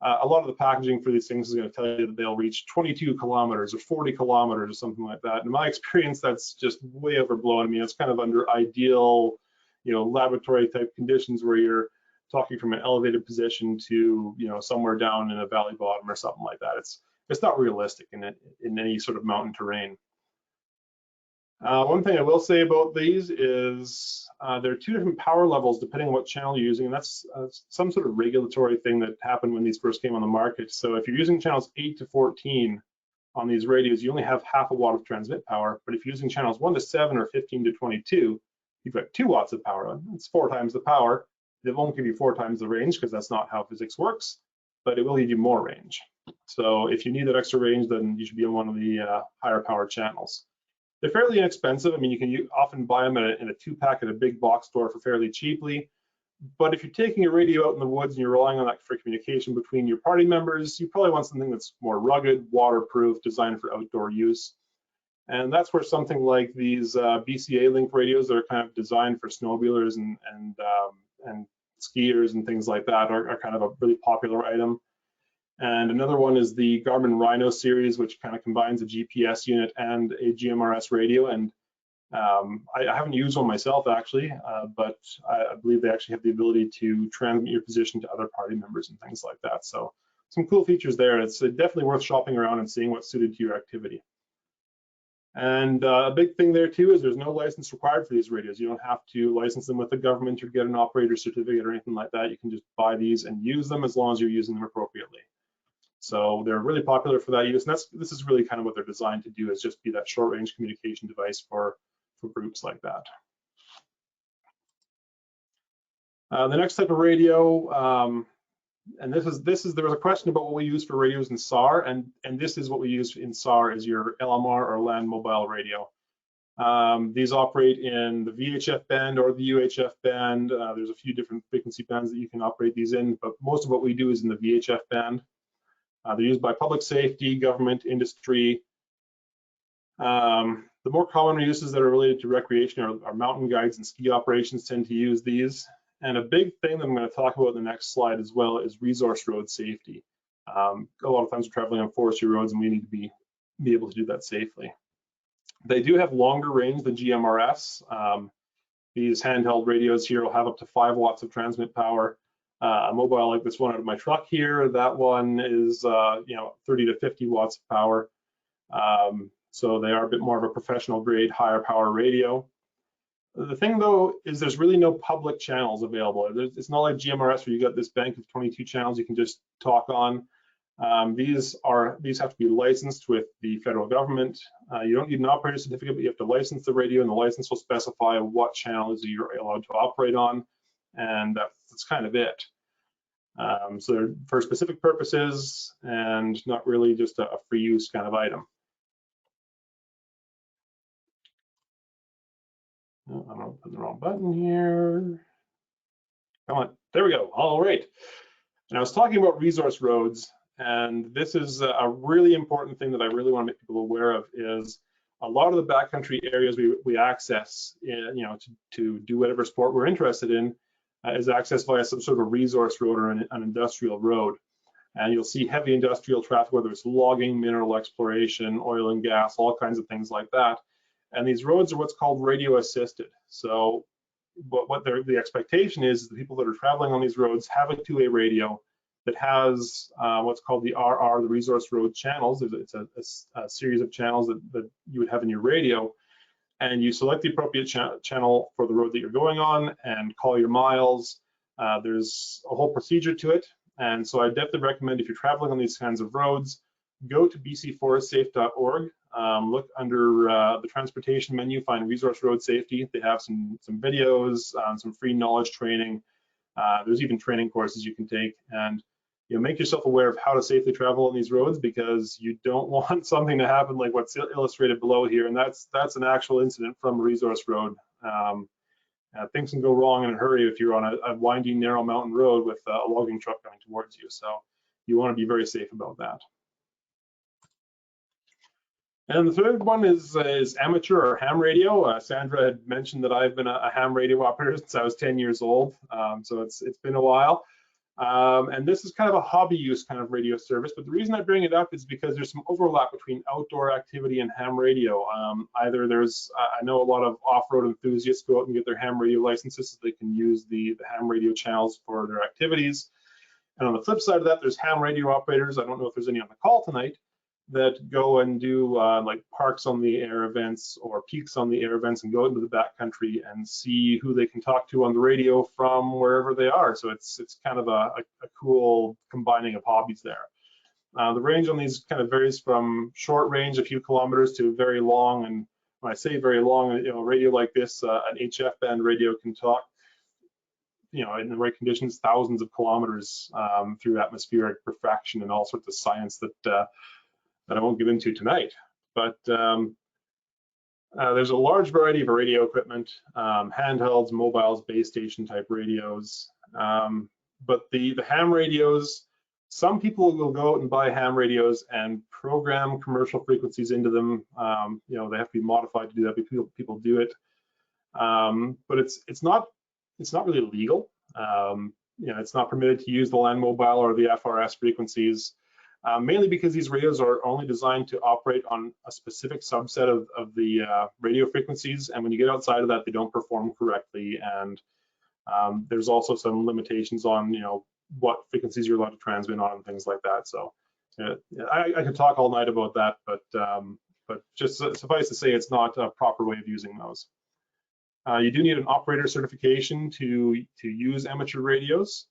a lot of the packaging for these things is going to tell you that they'll reach 22 kilometers or 40 kilometers or something like that. In my experience, that's just way overblown. I mean, it's kind of under ideal, laboratory type conditions where you're talking from an elevated position to, somewhere down in a valley bottom or something like that. It's not realistic in any sort of mountain terrain. One thing I will say about these is there are two different power levels depending on what channel you're using, and that's some sort of regulatory thing that happened when these first came on the market. So if you're using channels 8 to 14 on these radios, you only have half a watt of transmit power, but if you're using channels 1 to 7 or 15 to 22, you've got 2 watts of power. It's 4 times the power. It won't give you 4 times the range because that's not how physics works, but it will give you more range. So if you need that extra range, then you should be on one of the higher power channels. They're fairly inexpensive. I mean, you can often buy them in a 2-pack at a big box store for fairly cheaply. But if you're taking a radio out in the woods and you're relying on that for communication between your party members, you probably want something that's more rugged, waterproof, designed for outdoor use. And that's where something like these BCA link radios that are kind of designed for snowmobilers and skiers and things like that are kind of a really popular item. And another one is the Garmin Rhino series, which kind of combines a GPS unit and a GMRS radio. And I haven't used one myself, actually, but I believe they actually have the ability to transmit your position to other party members and things like that. So some cool features there. It's definitely worth shopping around and seeing what's suited to your activity. And a big thing there too is there's no license required for these radios. You don't have to license them with the government or get an operator certificate or anything like that. You can just buy these and use them as long as you're using them appropriately. So they're really popular for that use, and this is really kind of what they're designed to do, is just be that short-range communication device for groups like that. The next type of radio, and there was a question about what we use for radios in SAR, and this is what we use in SAR is your LMR or land mobile radio. These operate in the VHF band or the UHF band. There's a few different frequency bands that you can operate these in, but most of what we do is in the VHF band. They're used by public safety, government, industry. The more common uses that are related to recreation are mountain guides and ski operations tend to use these. And a big thing that I'm going to talk about in the next slide as well is resource road safety. A lot of times we're traveling on forestry roads and we need to be able to do that safely. They do have longer range than GMRS. These handheld radios here will have up to 5 watts of transmit power. A mobile like this one out of my truck here, that one is 30 to 50 watts of power. So they are a bit more of a professional grade, higher power radio. The thing though is there's really no public channels available. It's not like GMRS where you got this bank of 22 channels you can just talk on. These have to be licensed with the federal government. You don't need an operator certificate, but you have to license the radio, and the license will specify what channels you're allowed to operate on, and that's kind of it. So they're for specific purposes and not really just a free use kind of item. Oh, I'm opening the wrong button here. Come on, there we go. All right. And I was talking about resource roads, and this is a really important thing that I really want to make people aware of. Is a lot of the backcountry areas we access, to do whatever sport we're interested in, is accessed via some sort of a resource road or an industrial road. And you'll see heavy industrial traffic, whether it's logging, mineral exploration, oil and gas, all kinds of things like that. And these roads are what's called radio assisted. So what the expectation is the people that are traveling on these roads have a two-way radio that has what's called the RR, the resource road channels. It's a series of channels that you would have in your radio. And you select the appropriate channel for the road that you're going on and call your miles. There's a whole procedure to it. And so I definitely recommend if you're traveling on these kinds of roads, go to bcforestsafe.org, look under the transportation menu, find resource road safety. They have some videos, some free knowledge training. There's even training courses you can take, and make yourself aware of how to safely travel on these roads, because you don't want something to happen like what's illustrated below here, and that's an actual incident from a resource road. Things can go wrong in a hurry if you're on a winding, narrow mountain road with a logging truck coming towards you. So you want to be very safe about that. And the third one is amateur or ham radio. Sandra had mentioned that I've been a ham radio operator since I was 10 years old, so it's been a while. And this is kind of a hobby use kind of radio service, but the reason I bring it up is because there's some overlap between outdoor activity and ham radio. Either there's, I know a lot of off-road enthusiasts go out and get their ham radio licenses so they can use the ham radio channels for their activities. And on the flip side of that, there's ham radio operators, I don't know if there's any on the call tonight, that go and do like parks on the air events or peaks on the air events and go into the backcountry and see who they can talk to on the radio from wherever they are. So it's kind of a cool combining of hobbies there. The range on these kind of varies from short range, a few kilometers, to very long. And when I say very long, you know, a radio like this, an HF band radio can talk, you know, in the right conditions, thousands of kilometers through atmospheric refraction and all sorts of science that I won't get into tonight. But there's a large variety of radio equipment, handhelds, mobiles, base station type radios. But the ham radios, some people will go out and buy ham radios and program commercial frequencies into them. You know, they have to be modified to do that, but people do it. But it's not really legal. You know, it's not permitted to use the land mobile or the FRS frequencies. Mainly because these radios are only designed to operate on a specific subset of the radio frequencies, and when you get outside of that, they don't perform correctly. And there's also some limitations on, you know, what frequencies you're allowed to transmit on and things like that. So I could talk all night about that, but just suffice to say, it's not a proper way of using those. You do need an operator certification to use amateur radios.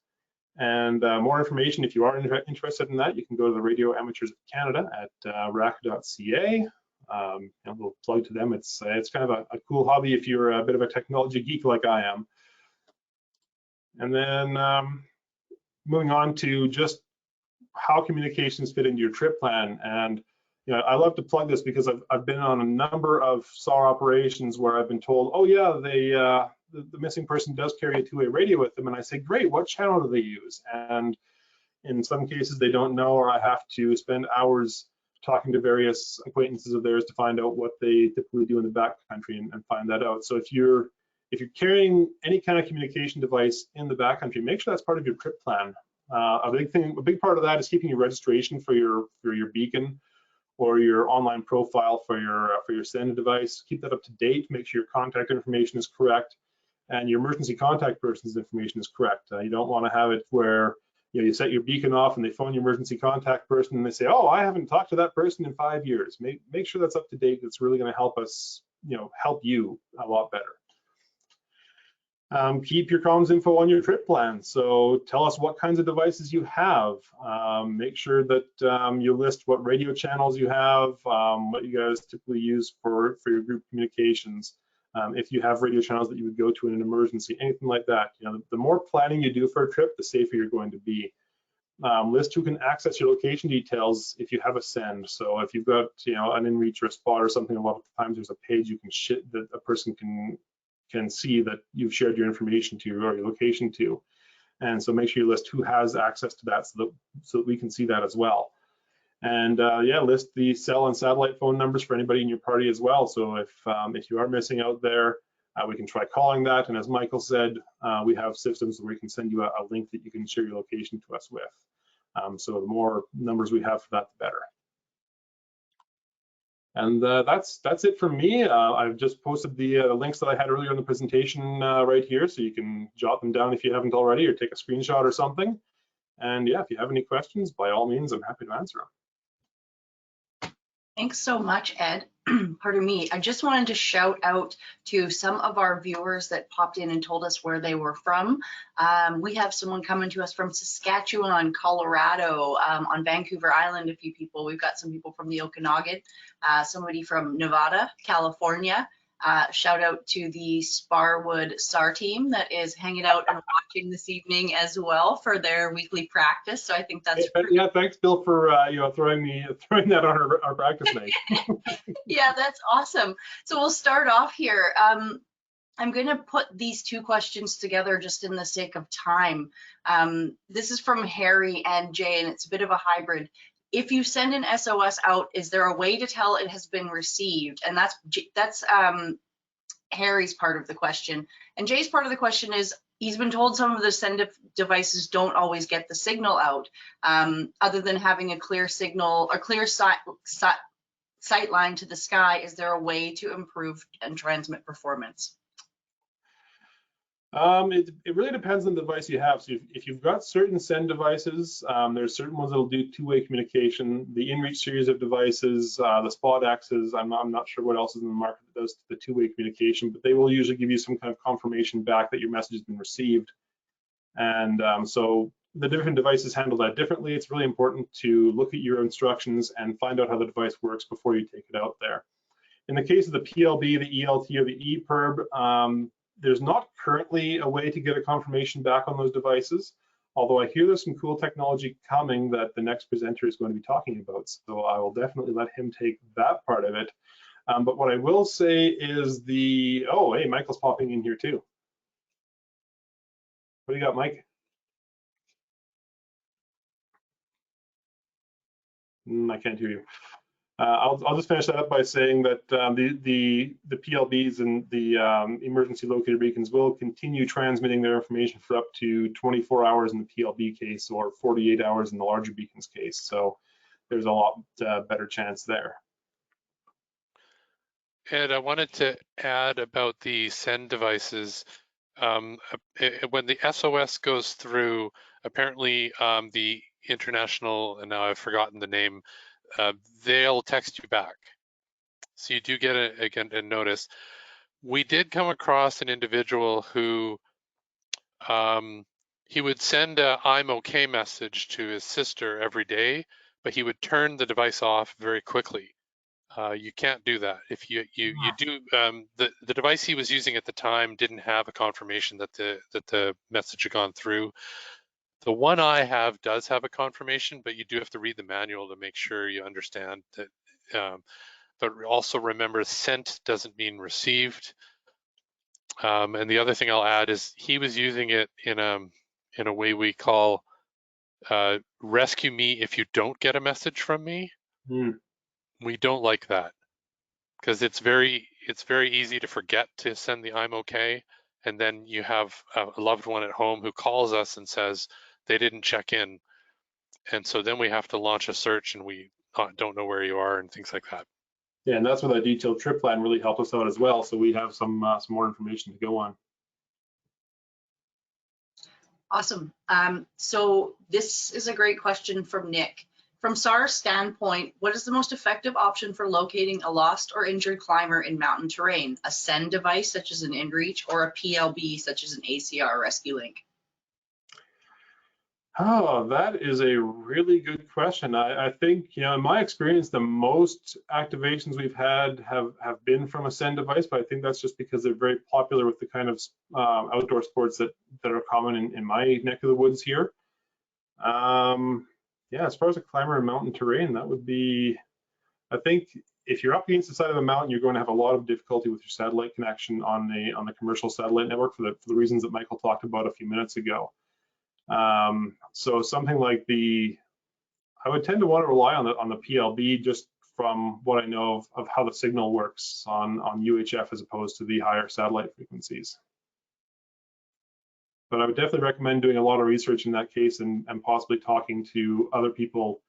And more information, if you are interested in that, you can go to the Radio Amateurs of Canada at rac.ca. A little plug to them. It's kind of a cool hobby if you're a bit of a technology geek like I am. And then moving on to just how communications fit into your trip plan. And you know, I love to plug this because I've been on a number of SAR operations where I've been told, oh yeah, the missing person does carry a two-way radio with them, and I say, great, what channel do they use? And in some cases they don't know, or I have to spend hours talking to various acquaintances of theirs to find out what they typically do in the backcountry and find that out. So if you're carrying any kind of communication device in the backcountry, make sure that's part of your trip plan. A big part of that is keeping your registration for your beacon or your online profile for your send device. Keep that up to date. Make sure your contact information is correct and your emergency contact person's information is correct. You don't want to have it where you set your beacon off and they phone your emergency contact person and they say, oh, I haven't talked to that person in 5 years. Make sure that's up to date. It's really going to help us, help you a lot better. Keep your comms info on your trip plan. So tell us what kinds of devices you have. Make sure that you list what radio channels you have, what you guys typically use for your group communications. If you have radio channels that you would go to in an emergency, anything like that. The more planning you do for a trip, the safer you're going to be. List who can access your location details if you have a send. So if you've got an Inreach or a Spot or something, a lot of times there's a page you can that a person can see that you've shared your information to or your location to. And so make sure you list who has access to that so that we can see that as well. And list the cell and satellite phone numbers for anybody in your party as well. So if you are missing out there, we can try calling that. And as Michael said, we have systems where we can send you a link that you can share your location to us with. So the more numbers we have for that, the better. And that's it for me. I've just posted the links that I had earlier in the presentation right here, so you can jot them down if you haven't already, or take a screenshot or something. And yeah, if you have any questions, by all means, I'm happy to answer them. Thanks so much, Ed. Pardon me. I just wanted to shout out to some of our viewers that popped in and told us where they were from. We have someone coming to us from Saskatchewan, Colorado, on Vancouver Island, a few people. We've got some people from the Okanagan, somebody from Nevada, California. Shout out to the Sparwood SAR team that is hanging out and watching this evening as well for their weekly practice. So I think that's yeah. Thanks, Bill, for throwing that on our practice night. Yeah, that's awesome. So we'll start off here. I'm going to put these two questions together just in the sake of time. This is from Harry and Jay, and it's a bit of a hybrid. If you send an SOS out, is there a way to tell it has been received? And that's Harry's part of the question. And Jay's part of the question is, he's been told some of the send devices don't always get the signal out, other than having a clear signal or clear sight line to the sky. Is there a way to improve and transmit performance? It really depends on the device you have. So if you've got certain send devices, there's certain ones that'll do two-way communication. The Inreach series of devices, the SPOT-X's, I'm not sure what else is in the market that does the two-way communication, but they will usually give you some kind of confirmation back that your message has been received. And so the different devices handle that differently. It's really important to look at your instructions and find out how the device works before you take it out there. In the case of the PLB, the ELT, or the Eperb, there's not currently a way to get a confirmation back on those devices, although I hear there's some cool technology coming that the next presenter is going to be talking about. So I will definitely let him take that part of it. But what I will say is oh, hey, Michael's popping in here too. What do you got, Mike? I can't hear you. I'll just finish that up by saying that the PLBs and the emergency locator beacons will continue transmitting their information for up to 24 hours in the PLB case or 48 hours in the larger beacons case. So there's a lot better chance there. Ed, I wanted to add about the send devices. When the SOS goes through, apparently the international, and now I've forgotten the name, they'll text you back. So you do get a notice. We did come across an individual who he would send a I'm okay message to his sister every day, but he would turn the device off very quickly. You can't do that. If you do, the device he was using at the time didn't have a confirmation that the message had gone through. The one I have does have a confirmation, but you do have to read the manual to make sure you understand that. But also remember, sent doesn't mean received. And the other thing I'll add is he was using it in a way we call rescue me if you don't get a message from me. We don't like that because it's very easy to forget to send the I'm okay, and then you have a loved one at home who calls us and says they didn't check in, and so then we have to launch a search and we don't know where you are and things like that. Yeah, and that's where that detailed trip plan really helped us out as well. So we have some more information to go on. Awesome. So this is a great question from Nick. From SAR's standpoint, what is the most effective option for locating a lost or injured climber in mountain terrain? A send device such as an Inreach or a PLB such as an ACR Rescue Link? Oh, that is a really good question. I think, in my experience, the most activations we've had have been from a send device, but I think that's just because they're very popular with the kind of outdoor sports that are common in my neck of the woods here. Yeah, as far as a climber in mountain terrain, that would be, I think if you're up against the side of a mountain, you're going to have a lot of difficulty with your satellite connection on the commercial satellite network for the reasons that Michael talked about a few minutes ago. So something like I would tend to want to rely on the PLB just from what I know of how the signal works on UHF as opposed to the higher satellite frequencies. But I would definitely recommend doing a lot of research in that case and possibly talking to other people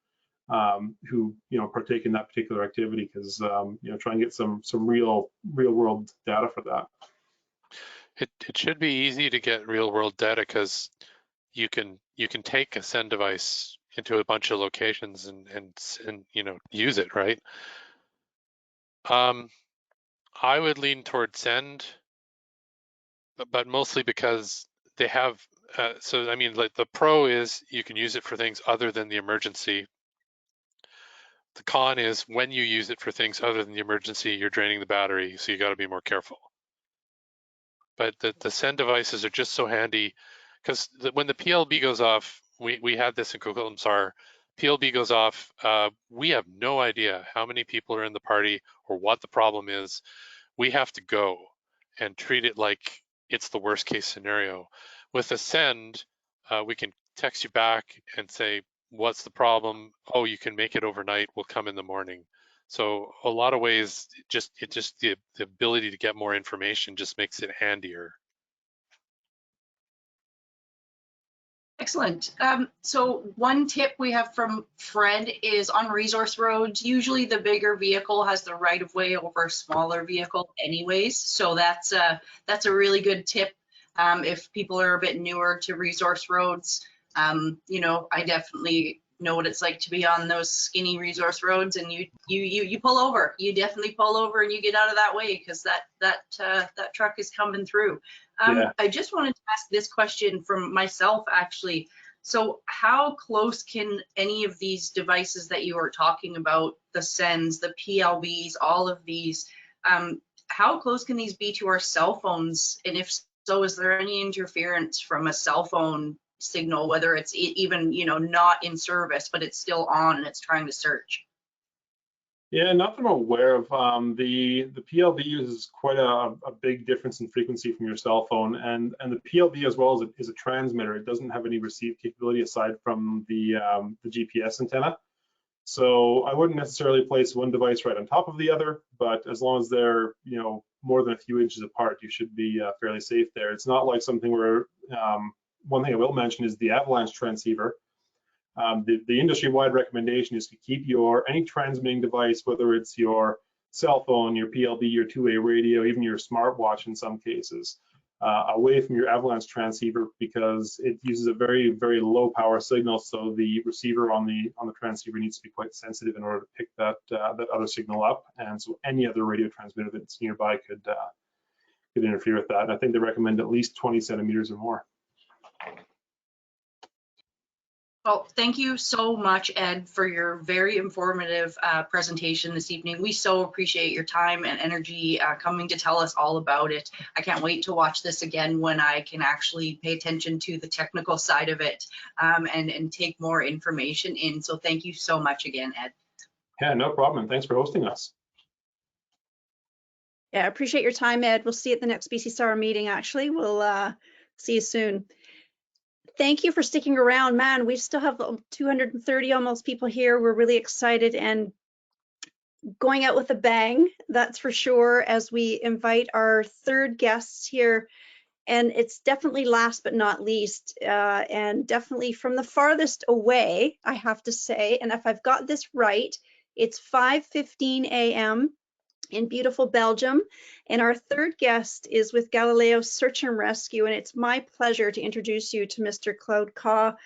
who partake in that particular activity, because try and get some real world data for that. It should be easy to get real world data because you can take a send device into a bunch of locations and use it, right? I would lean toward send, but mostly because they have so I mean, like, the pro is you can use it for things other than the emergency. The con is when you use it for things other than the emergency, you're draining the battery, so you got to be more careful. But the send devices are just so handy because when the PLB goes off, we had this in Coquitlam SAR, PLB goes off, we have no idea how many people are in the party or what the problem is. We have to go and treat it like it's the worst case scenario. With a send, we can text you back and say, what's the problem? Oh, you can make it overnight, we'll come in the morning. So a lot of ways, the ability to get more information just makes it handier. Excellent. So one tip we have from Fred is on resource roads, usually the bigger vehicle has the right of way over a smaller vehicle anyways. So that's a really good tip if people are a bit newer to resource roads. You know, I definitely know what it's like to be on those skinny resource roads, and you pull over. You definitely pull over and you get out of that way because that truck is coming through. Yeah. I just wanted to ask this question from myself, actually. So how close can any of these devices that you are talking about, the SENS, the PLBs, all of these, how close can these be to our cell phones? And if so, is there any interference from a cell phone signal, whether it's even, you know, not in service, but it's still on and it's trying to search? Yeah, not that I'm aware of. The PLB uses quite a big difference in frequency from your cell phone, and the PLB as well is a transmitter. It doesn't have any receive capability aside from the GPS antenna. So I wouldn't necessarily place one device right on top of the other, but as long as they're, you know, more than a few inches apart, you should be fairly safe there. It's not like something where one thing I will mention is the Avalanche Transceiver. The industry-wide recommendation is to keep any transmitting device, whether it's your cell phone, your PLB, your two-way radio, even your smartwatch in some cases, away from your Avalanche transceiver because it uses a very, very low power signal. So the receiver on the transceiver needs to be quite sensitive in order to pick that other signal up. And so any other radio transmitter that's nearby could interfere with that. And I think they recommend at least 20 centimeters or more. Well, thank you so much, Ed, for your very informative presentation this evening. We so appreciate your time and energy coming to tell us all about it. I can't wait to watch this again when I can actually pay attention to the technical side of it and take more information in. So thank you so much again, Ed. Yeah, no problem. And thanks for hosting us. Yeah, I appreciate your time, Ed. We'll see you at the next BC-SAR meeting, actually. We'll see you soon. Thank you for sticking around. Man, we still have 230 almost people here. We're really excited and going out with a bang, that's for sure, as we invite our third guests here. And it's definitely last but not least, and definitely from the farthest away, I have to say. And if I've got this right, it's 5:15 a.m. in beautiful Belgium. And our third guest is with Galileo Search and Rescue. And it's my pleasure to introduce you to Mr. Claude Cauwe.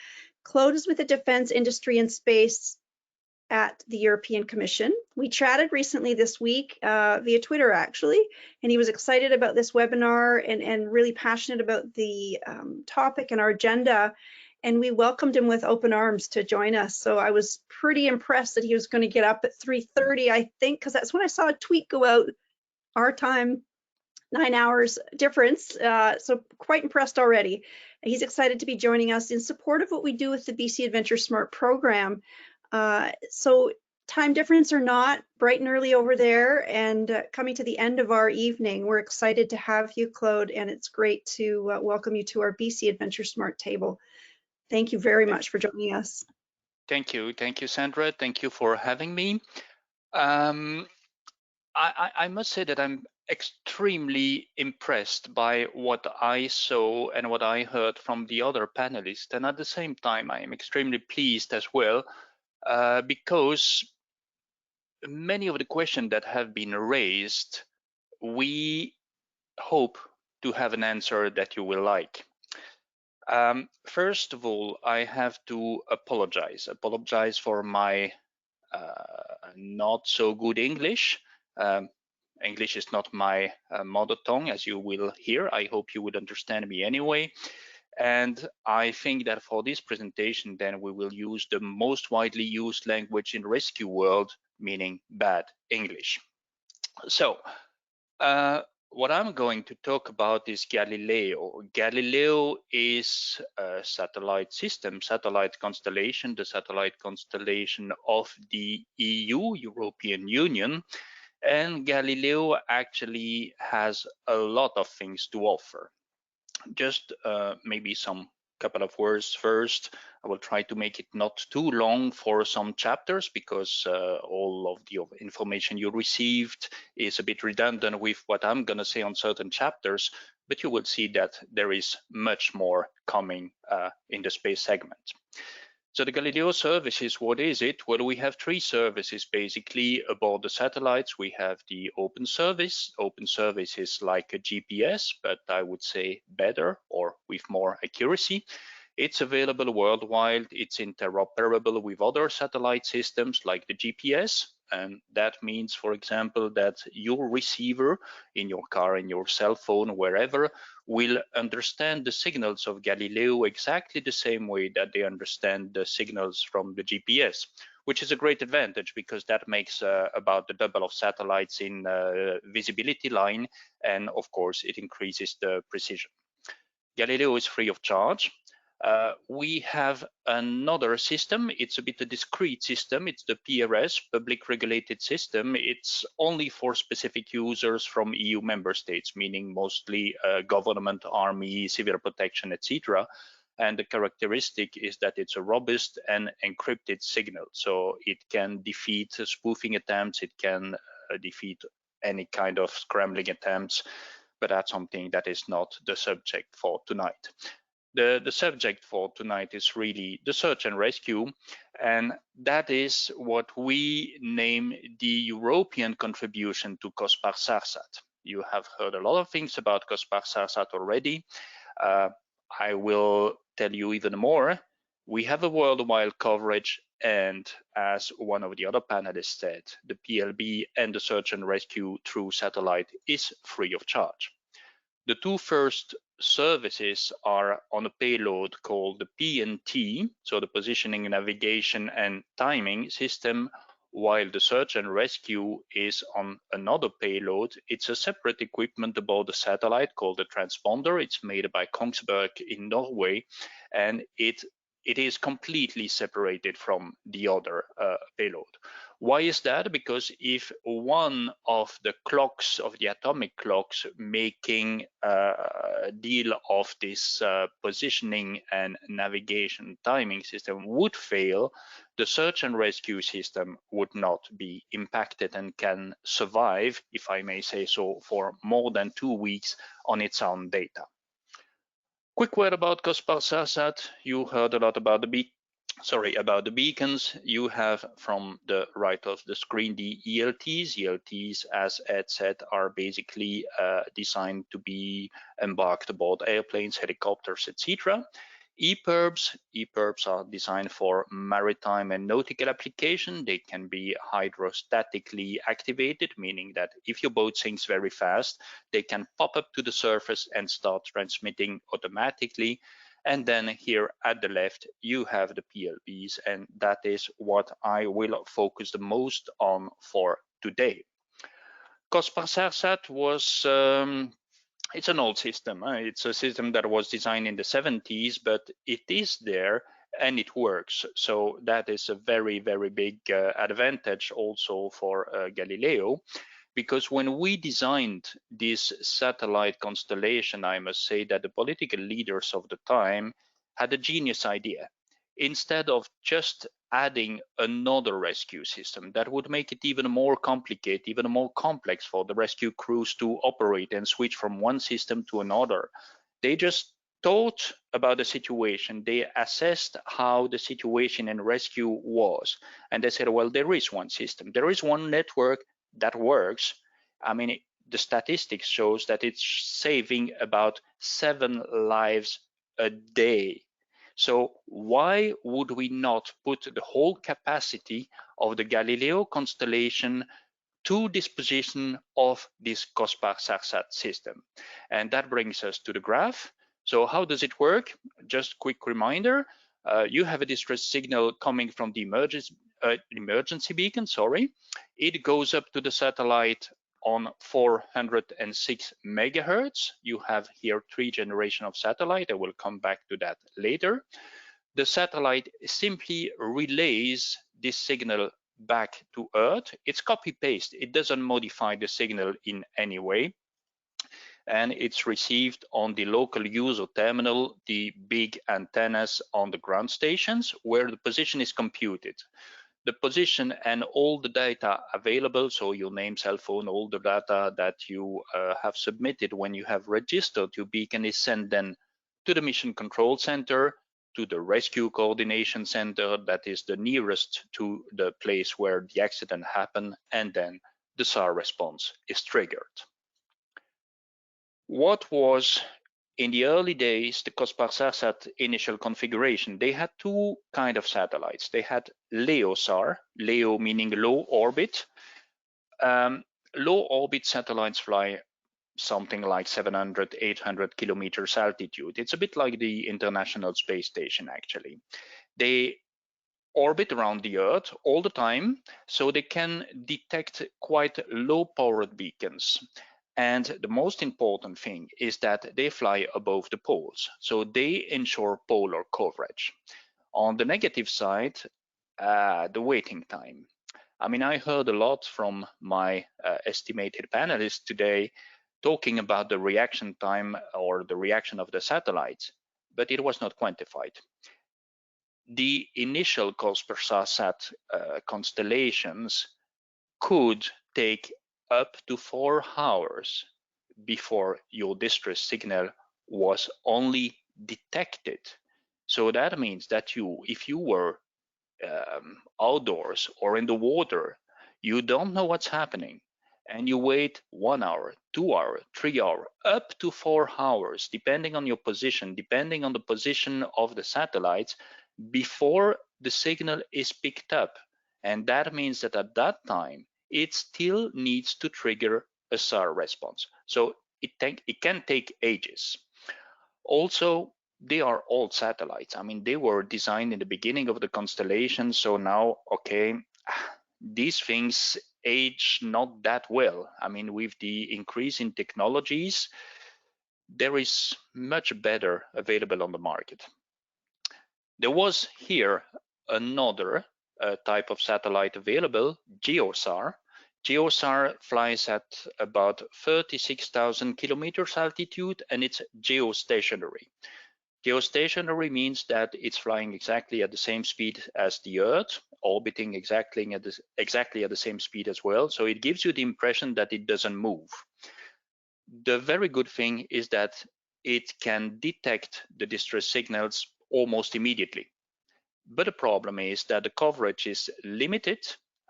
Claude is with the Defense Industry and Space at the European Commission. We chatted recently this week via Twitter, actually, and he was excited about this webinar and really passionate about the topic and our agenda. And we welcomed him with open arms to join us. So I was pretty impressed that he was going to get up at 3:30, I think, because that's when I saw a tweet go out, our time, 9 hours difference. So quite impressed already. He's excited to be joining us in support of what we do with the BC AdventureSmart program. So time difference or not, bright and early over there, and coming to the end of our evening, we're excited to have you, Claude, and it's great to welcome you to our BC AdventureSmart table. Thank you very much for joining us. Thank you, Sandra. Thank you for having me. I must say that I'm extremely impressed by what I saw and what I heard from the other panelists, and at the same time, I am extremely pleased as well because many of the questions that have been raised, we hope to have an answer that you will like. First of all, I have to apologize for my not so good English. English is not my mother tongue, as you will hear. I hope you would understand me anyway. And I think that for this presentation, then we will use the most widely used language in rescue world, meaning bad English. So, what I'm going to talk about is Galileo. Galileo is a satellite system, satellite constellation, the satellite constellation of the EU, European Union. And Galileo actually has a lot of things to offer. Just maybe some couple of words first. I will try to make it not too long for some chapters because all of the information you received is a bit redundant with what I'm going to say on certain chapters. but you will see that there is much more coming in the space segment. So the Galileo services, what is it? Well, we have three services basically aboard the satellites. We have the open service. Open service is like a GPS, but I would say better or with more accuracy. It's available worldwide. It's interoperable with other satellite systems like the GPS. And that means, for example, that your receiver in your car, in your cell phone, wherever, will understand the signals of Galileo exactly the same way that they understand the signals from the GPS, which is a great advantage because that makes about the double of satellites in visibility line. And of course, it increases the precision. Galileo is free of charge. We have another system. It's a bit a discrete system. It's the PRS, Public Regulated System. It's only for specific users from EU member states, meaning mostly government, army, civil protection, etc. And the characteristic is that it's a robust and encrypted signal. So it can defeat spoofing attempts. It can defeat any kind of scrambling attempts, but that's something that is not the subject for tonight. The subject for tonight is really the search and rescue, and that is what we name the European contribution to COSPAS-SARSAT. You have heard a lot of things about COSPAS-SARSAT already. I will tell you even more. We have a worldwide coverage, and as one of the other panelists said, the PLB and the search and rescue through satellite is free of charge. The two first services are on a payload called the PNT, so the positioning, navigation, and timing system, while the search and rescue is on another payload. It's a separate equipment aboard the satellite called the transponder. It's made by Kongsberg in Norway, and it is completely separated from the other payload. Why is that? Because if one of the clocks, of the atomic clocks making a deal of this positioning and navigation timing system would fail, the search and rescue system would not be impacted and can survive, if I may say so, for more than 2 weeks on its own data. Quick word about COSPAS-SARSAT. You heard a lot about the beacons. You have from the right of the screen the ELTs. ELTs, as Ed said, are basically designed to be embarked aboard airplanes, helicopters, etc. Epirbs are designed for maritime and nautical application. They can be hydrostatically activated, meaning that if your boat sinks very fast, they can pop up to the surface and start transmitting automatically. And then here at the left, you have the PLBs, and that is what I will focus the most on for today. COSPAS-SARSAT was it's an old system. It's a system that was designed in the 70s, but it is there and it works. So that is a very, very big advantage also for Galileo, because when we designed this satellite constellation, I must say that the political leaders of the time had a genius idea. Instead of just adding another rescue system that would make it even more complicated, even more complex for the rescue crews to operate and switch from one system to another, they just thought about the situation. They assessed how the situation in rescue was, and they said, well, there is one system, there is one network that works. I mean, the statistics shows that it's saving about 7 lives a day. So why would we not put the whole capacity of the Galileo constellation to disposition of this COSPAS-SARSAT system? And that brings us to the graph. So how does it work? Just quick reminder, you have a distress signal coming from the emergency beacon, It goes up to the satellite on 406 megahertz. You have here 3 generations of satellite. I will come back to that later. The satellite simply relays this signal back to Earth. It's copy-paste. It doesn't modify the signal in any way. And it's received on the local user terminal, the big antennas on the ground stations, where the position is computed. the position and all the data available, so your name, cell phone, all the data that you have submitted when you have registered your beacon is sent then to the Mission Control Center, to the Rescue Coordination Center that is the nearest to the place where the accident happened, and then the SAR response is triggered. What was in the early days the COSPAS-SARSAT initial configuration? They had two kind of satellites. They had LEO SAR, LEO meaning low orbit. Low orbit satellites fly something like 700, 800 kilometers altitude. It's a bit like the International Space Station, actually. They orbit around the Earth all the time, so they can detect quite low-powered beacons. And the most important thing is that they fly above the poles, so they ensure polar coverage. On the negative side, the waiting time. I mean, I heard a lot from my estimated panelists today talking about the reaction time or the reaction of the satellites, but it was not quantified. The initial COSPAS-SARSAT constellations could take up to 4 hours before your distress signal was only detected. So that means that if you were outdoors or in the water, you don't know what's happening, and you wait 1 hour, 2 hours, 3 hours, up to 4 hours, depending on your position, depending on the position of the satellites, before the signal is picked up. And that means that at that time, it still needs to trigger a SAR response. So it can take ages. Also, they are old satellites. I mean, they were designed in the beginning of the constellation. So now, okay, these things age not that well. I mean, with the increase in technologies, there is much better available on the market. There was here another type of satellite available, GeoSAR. GeoSAR flies at about 36,000 kilometers altitude, and it's geostationary. Geostationary means that it's flying exactly at the same speed as the Earth, orbiting exactly at the same speed as well. So it gives you the impression that it doesn't move. The very good thing is that it can detect the distress signals almost immediately. But the problem is that the coverage is limited.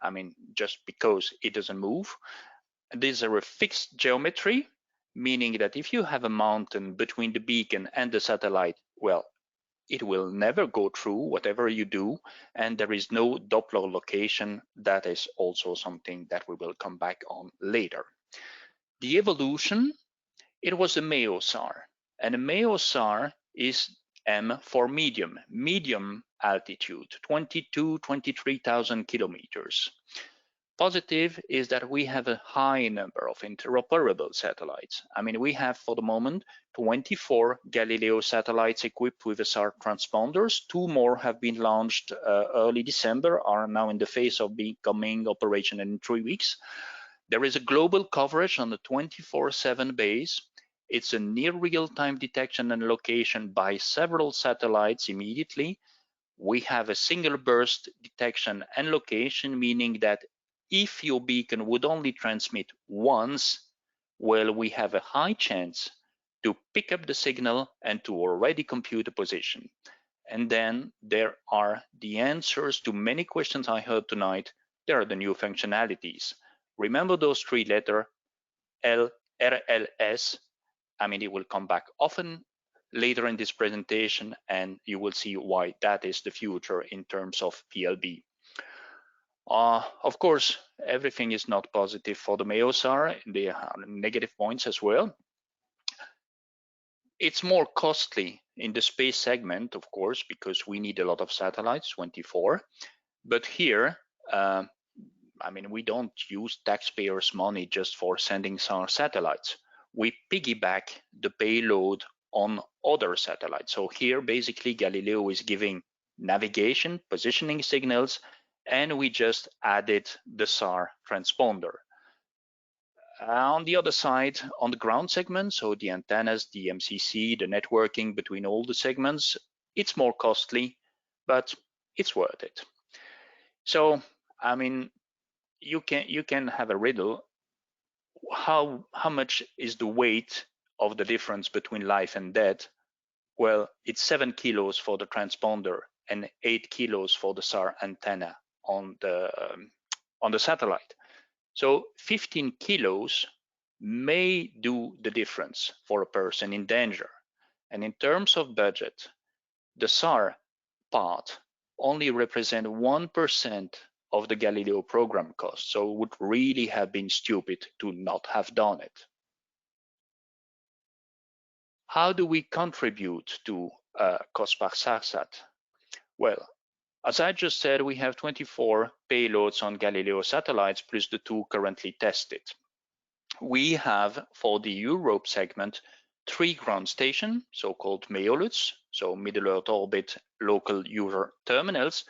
I mean, just because it doesn't move. These are a fixed geometry, meaning that if you have a mountain between the beacon and the satellite, well, it will never go through whatever you do, and there is no Doppler location. That is also something that we will come back on later. The evolution, it was a MEO-SAR, and a MEO-SAR is M for medium altitude, 23,000 kilometers. Positive is that we have a high number of interoperable satellites. I mean, we have for the moment 24 Galileo satellites equipped with SAR transponders. 2 more have been launched early December, are now in the phase of becoming operational in 3 weeks. There is a global coverage on the 24/7 base. It's a near real-time detection and location by several satellites immediately. We have a single burst detection and location, meaning that if your beacon would only transmit once, well, we have a high chance to pick up the signal and to already compute a position. And then there are the answers to many questions I heard tonight. There are the new functionalities. Remember those 3 letters, LRLS. I mean, it will come back often later in this presentation, and you will see why that is the future in terms of PLB. Of course, everything is not positive for the MEO-SAR. There are negative points as well. It's more costly in the space segment, of course, because we need a lot of satellites, 24. But here, I mean, we don't use taxpayers' money just for sending SAR satellites. We piggyback the payload on other satellites. So here, basically, Galileo is giving navigation, positioning signals, and we just added the SAR transponder. On the other side, on the ground segment, so the antennas, the MCC, the networking between all the segments, it's more costly, but it's worth it. So, I mean, you can have a riddle. How much is the weight of the difference between life and death? Well, it's 7 kilos for the transponder and 8 kilos for the SAR antenna on the satellite. So 15 kilos may do the difference for a person in danger. And in terms of budget, the SAR part only represent 1% of the Galileo program cost. So it would really have been stupid to not have done it. How do we contribute to COSPAS-SARSAT? Well, as I just said, we have 24 payloads on Galileo satellites plus the 2 currently tested. We have, for the Europe segment, 3 ground stations, so-called MEOLUTs, so Middle Earth Orbit Local User Terminals,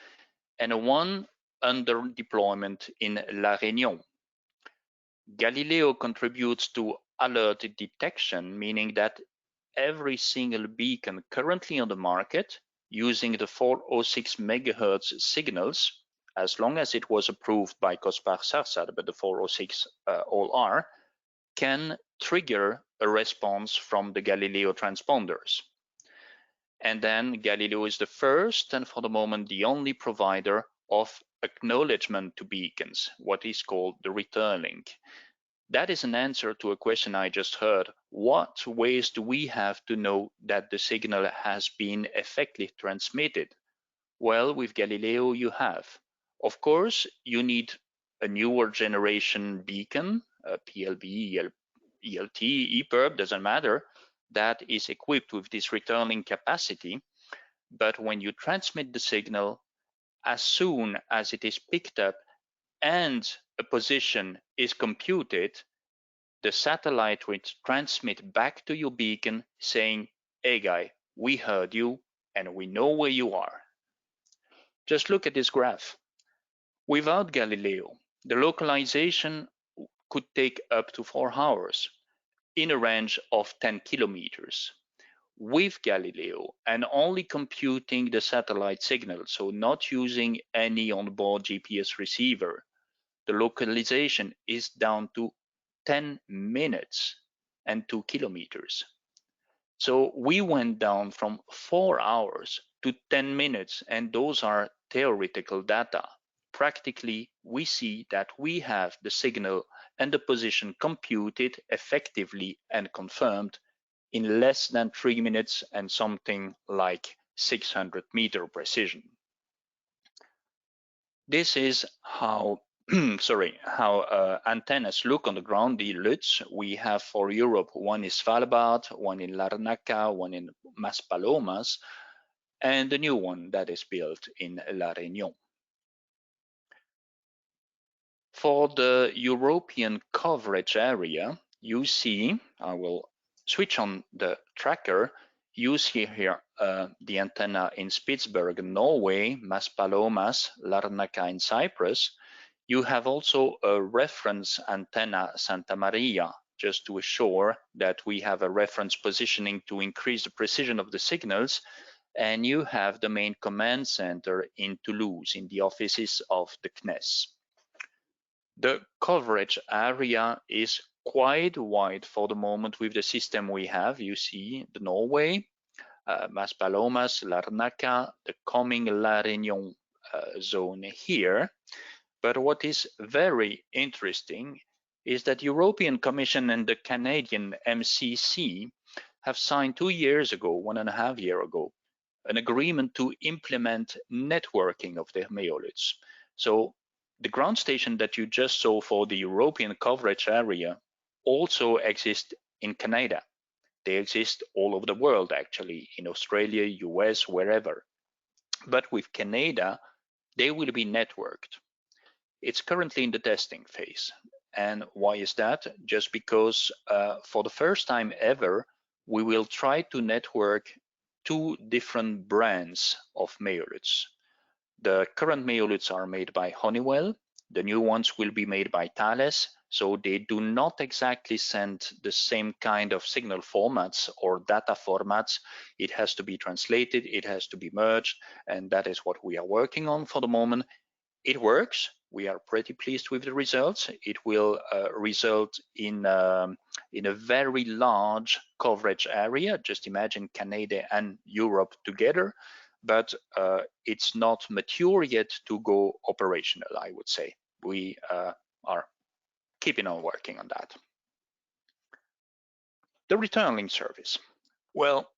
and 1 under deployment in La Réunion. Galileo contributes to alert detection, meaning that every single beacon currently on the market using the 406 megahertz signals, as long as it was approved by COSPAS-SARSAT, but the 406 all are, can trigger a response from the Galileo transponders. And then Galileo is the first and for the moment the only provider of acknowledgement to beacons, what is called the return link. That is an answer to a question I just heard. What ways do we have to know that the signal has been effectively transmitted? Well, with Galileo you have. Of course, you need a newer generation beacon, PLB, ELT, Epirb, doesn't matter, that is equipped with this returning capacity. But when you transmit the signal, as soon as it is picked up and a position is computed, the satellite will transmit back to your beacon saying, hey guy, we heard you and we know where you are. Just look at this graph. Without Galileo, the localization could take up to 4 hours in a range of 10 kilometers. With Galileo and only computing the satellite signal, so not using any onboard GPS receiver, the localization is down to 10 minutes and 2 kilometers. So we went down from 4 hours to 10 minutes, and those are theoretical data. Practically, we see that we have the signal and the position computed effectively and confirmed in less than 3 minutes and something like 600 meter precision. This is how antennas look on the ground, the LUTs. We have for Europe, one in Svalbard, one in Larnaca, one in Maspalomas, and the new one that is built in La Réunion. For the European coverage area, you see, I will switch on the tracker, you see here the antenna in Spitsbergen, Norway, Maspalomas, Larnaca in Cyprus. You have also a reference antenna, Santa Maria, just to assure that we have a reference positioning to increase the precision of the signals. And you have the main command center in Toulouse, in the offices of the CNES. The coverage area is quite wide for the moment with the system we have. You see the Norway, Maspalomas, Larnaca, the coming La Réunion zone here. But what is very interesting is that European Commission and the Canadian MCC have signed 2 years ago, 1.5 years ago, an agreement to implement networking of their MEOLUTs. So the ground station that you just saw for the European coverage area also exists in Canada. They exist all over the world, actually, in Australia, US, wherever. But with Canada, they will be networked. It's currently in the testing phase. And why is that? Just because for the first time ever, we will try to network 2 different brands of MEOLUTs. The current MEOLUTs are made by Honeywell. The new ones will be made by Thales. So they do not exactly send the same kind of signal formats or data formats. It has to be translated, it has to be merged, and that is what we are working on for the moment. It works. We are pretty pleased with the results. It will result in a very large coverage area. Just imagine Canada and Europe together, but it's not mature yet to go operational, I would say. We are keeping on working on that. The return link service. Well,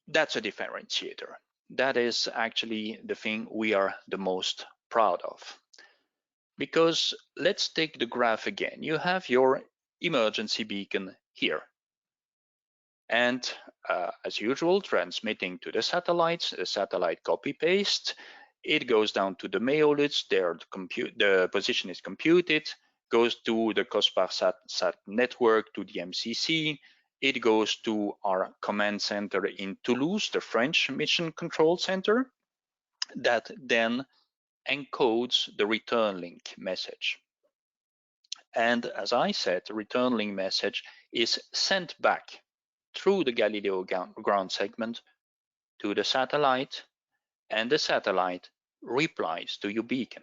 that's a differentiator. That is actually the thing we are the most proud of. Because let's take the graph again. You have your emergency beacon here. And as usual, transmitting to the satellites, the satellite copy paste. It goes down to the Maolits, there the position is computed, goes to the COSPAS-SARSAT network, to the MCC. It goes to our command center in Toulouse, the French Mission Control Center, that then encodes the return link message. And as I said, the return link message is sent back through the Galileo ground segment to the satellite, and the satellite replies to your beacon.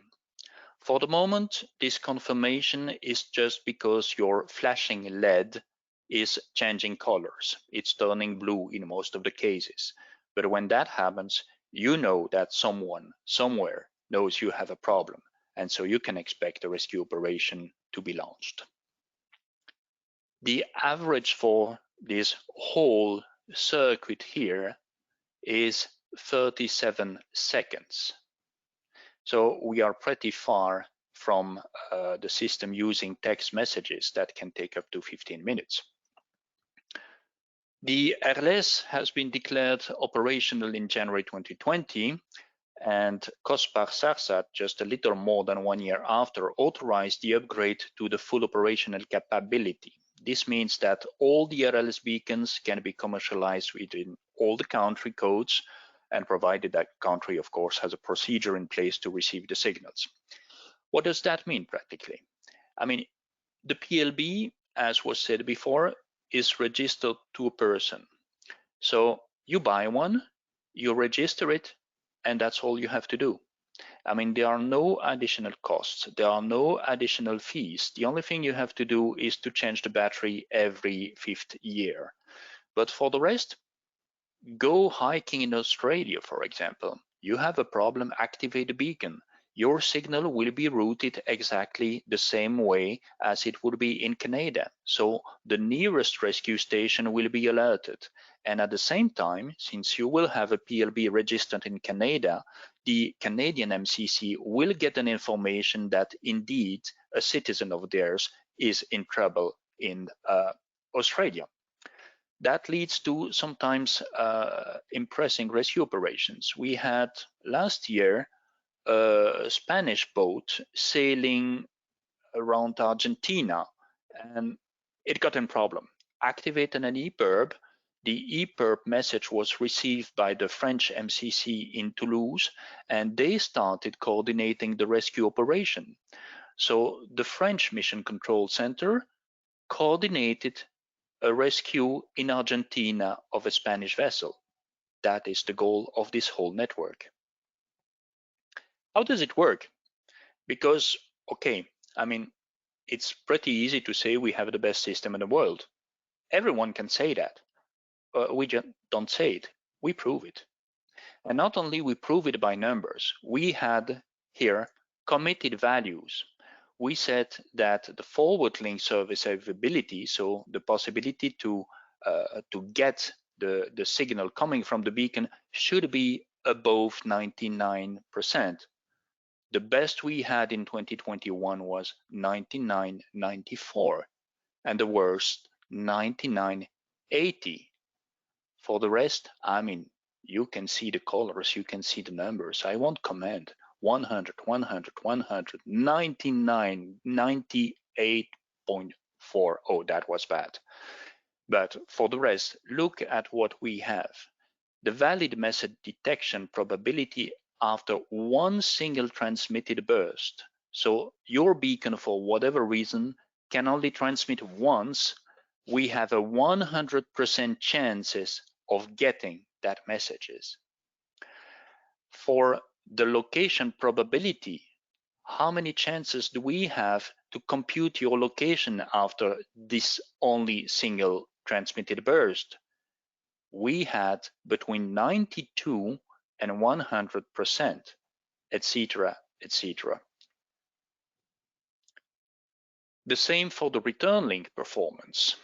For the moment, this confirmation is just because your flashing LED is changing colors. It's turning blue in most of the cases. But when that happens, you know that someone somewhere knows you have a problem, and so you can expect a rescue operation to be launched. The average for this whole circuit here is 37 seconds. So we are pretty far from the system using text messages that can take up to 15 minutes. The RLS has been declared operational in January 2020, and COSPAS-SARSAT, just a little more than 1 year after, authorized the upgrade to the full operational capability. This means that all the RLS beacons can be commercialized within all the country codes, and provided that country, of course, has a procedure in place to receive the signals. What does that mean practically? I mean, the PLB, as was said before, is registered to a person. So you buy one, you register it, and that's all you have to do. I mean, there are no additional costs. There are no additional fees. The only thing you have to do is to change the battery every 5th year. But for the rest, go hiking in Australia, for example. You have a problem, activate the beacon. Your signal will be routed exactly the same way as it would be in Canada. So the nearest rescue station will be alerted. And at the same time, since you will have a PLB registered in Canada, the Canadian MCC will get an information that indeed a citizen of theirs is in trouble in Australia. That leads to sometimes impressive rescue operations. We had last year a Spanish boat sailing around Argentina, and it got in problem. Activated an Epirb. The Epirb message was received by the French MCC in Toulouse, and they started coordinating the rescue operation. So the French Mission Control Center coordinated a rescue in Argentina of a Spanish vessel. That is the goal of this whole network. How does it work? Because, okay, I mean, it's pretty easy to say we have the best system in the world. Everyone can say that. We just don't say it, we prove it. And not only we prove it by numbers, we had here committed values. We said that the forward link service availability, so the possibility to get the signal coming from the beacon, should be above 99%. The best we had in 2021 was 99.94, and the worst 99.80. For the rest, I mean, you can see the colors, you can see the numbers. I won't comment. 100, 100, 100, 99, 98.4. Oh, that was bad. But for the rest, look at what we have. The valid message detection probability after one single transmitted burst. So your beacon, for whatever reason, can only transmit once. We have a 100% chances of getting that messages. For the location probability, how many chances do we have to compute your location after this only single transmitted burst? We had between 92 and 100%, etc., etc. The same for the return link performance.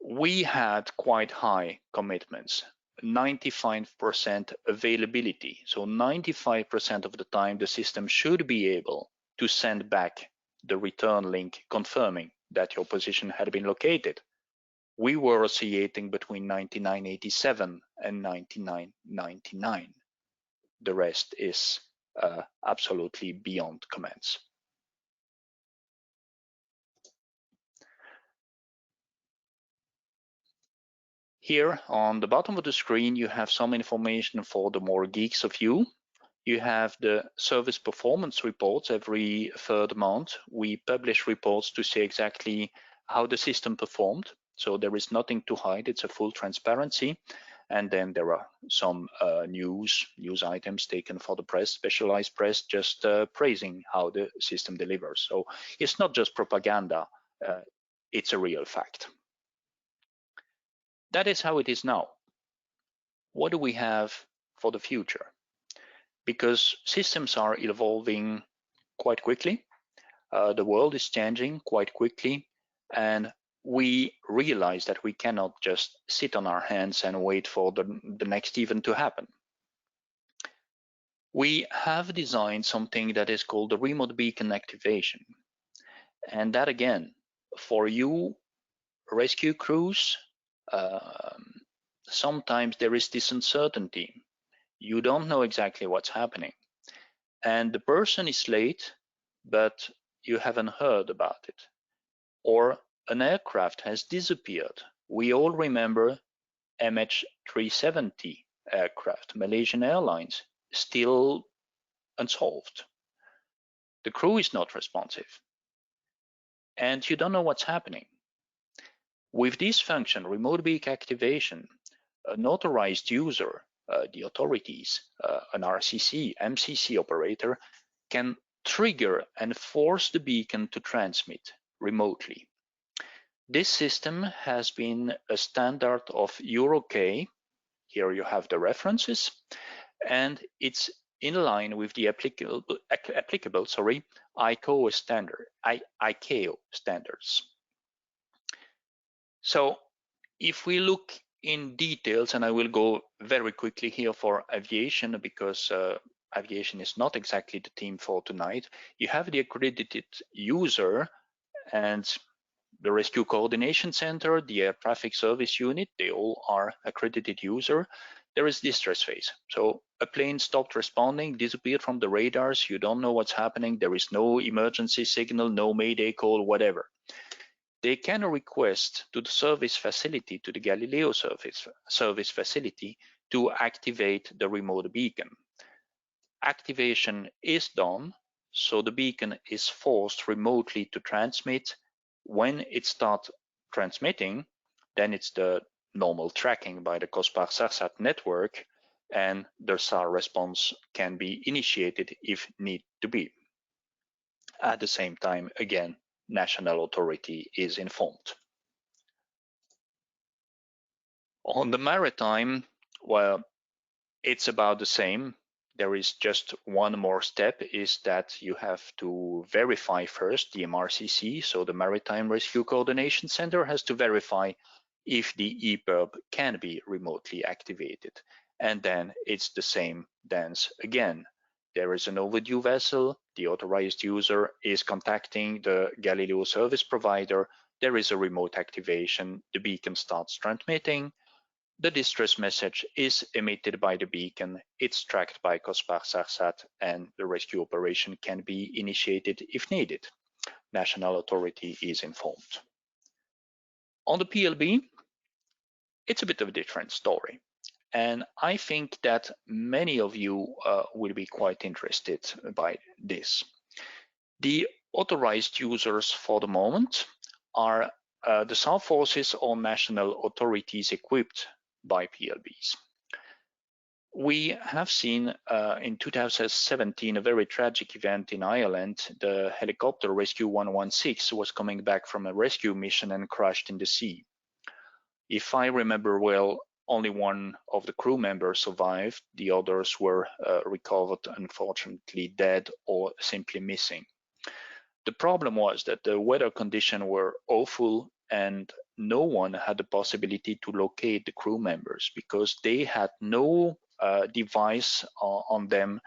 We had quite high commitments, 95% availability. So 95% of the time the system should be able to send back the return link confirming that your position had been located. We were oscillating between 99.87 and 99.99. The rest is absolutely beyond comments. Here on the bottom of the screen, you have some information for the more geeks of you. You have the service performance reports. Every third month, we publish reports to see exactly how the system performed. So there is nothing to hide. It's a full transparency. And then there are some news items taken for the press, specialized press, just praising how the system delivers. So it's not just propaganda. It's a real fact. That is how it is now. What do we have for the future? Because systems are evolving quite quickly, the world is changing quite quickly, and we realize that we cannot just sit on our hands and wait for the next event to happen. We have designed something that is called the remote beacon activation. And that again, for you rescue crews, sometimes there is this uncertainty. You don't know exactly what's happening. And the person is late, but you haven't heard about it. Or an aircraft has disappeared. We all remember MH370 aircraft, Malaysian Airlines, still unsolved. The crew is not responsive. And you don't know what's happening. With this function, remote beacon activation, an authorized user, the authorities, an RCC, MCC operator, can trigger and force the beacon to transmit remotely. This system has been a standard of EuroK. Here you have the references, and it's in line with the applicable ICAO standards. So if we look in details, and I will go very quickly here for aviation because aviation is not exactly the theme for tonight. You have the accredited user and the Rescue Coordination Center, the Air Traffic Service Unit, they all are accredited user. There is distress phase. So a plane stopped responding, disappeared from the radars, you don't know what's happening, there is no emergency signal, no mayday call, whatever. They can request to the service facility, to the Galileo service facility, to activate the remote beacon. Activation is done, so the beacon is forced remotely to transmit. When it starts transmitting, then it's the normal tracking by the COSPAS-SARSAT network, and the SAR response can be initiated if need to be. At the same time, again, national authority is informed. On the maritime, well, it's about the same. There is just one more step, is that you have to verify first the MRCC, so the Maritime Rescue Coordination Center has to verify if the Epirb can be remotely activated. And then it's the same dance again. There is an overdue vessel, the authorized user is contacting the Galileo service provider, there is a remote activation, the beacon starts transmitting, the distress message is emitted by the beacon, it's tracked by COSPAS-SARSAT, and the rescue operation can be initiated if needed. National authority is informed. On the PLB, it's a bit of a different story. And I think that many of you will be quite interested by this. The authorized users for the moment are the SAR forces or national authorities equipped by PLBs. We have seen in 2017 a very tragic event in Ireland. The helicopter Rescue 116 was coming back from a rescue mission and crashed in the sea. If I remember well, only one of the crew members survived. The others were recovered, unfortunately dead or simply missing. The problem was that the weather conditions were awful and no one had the possibility to locate the crew members because they had no device on them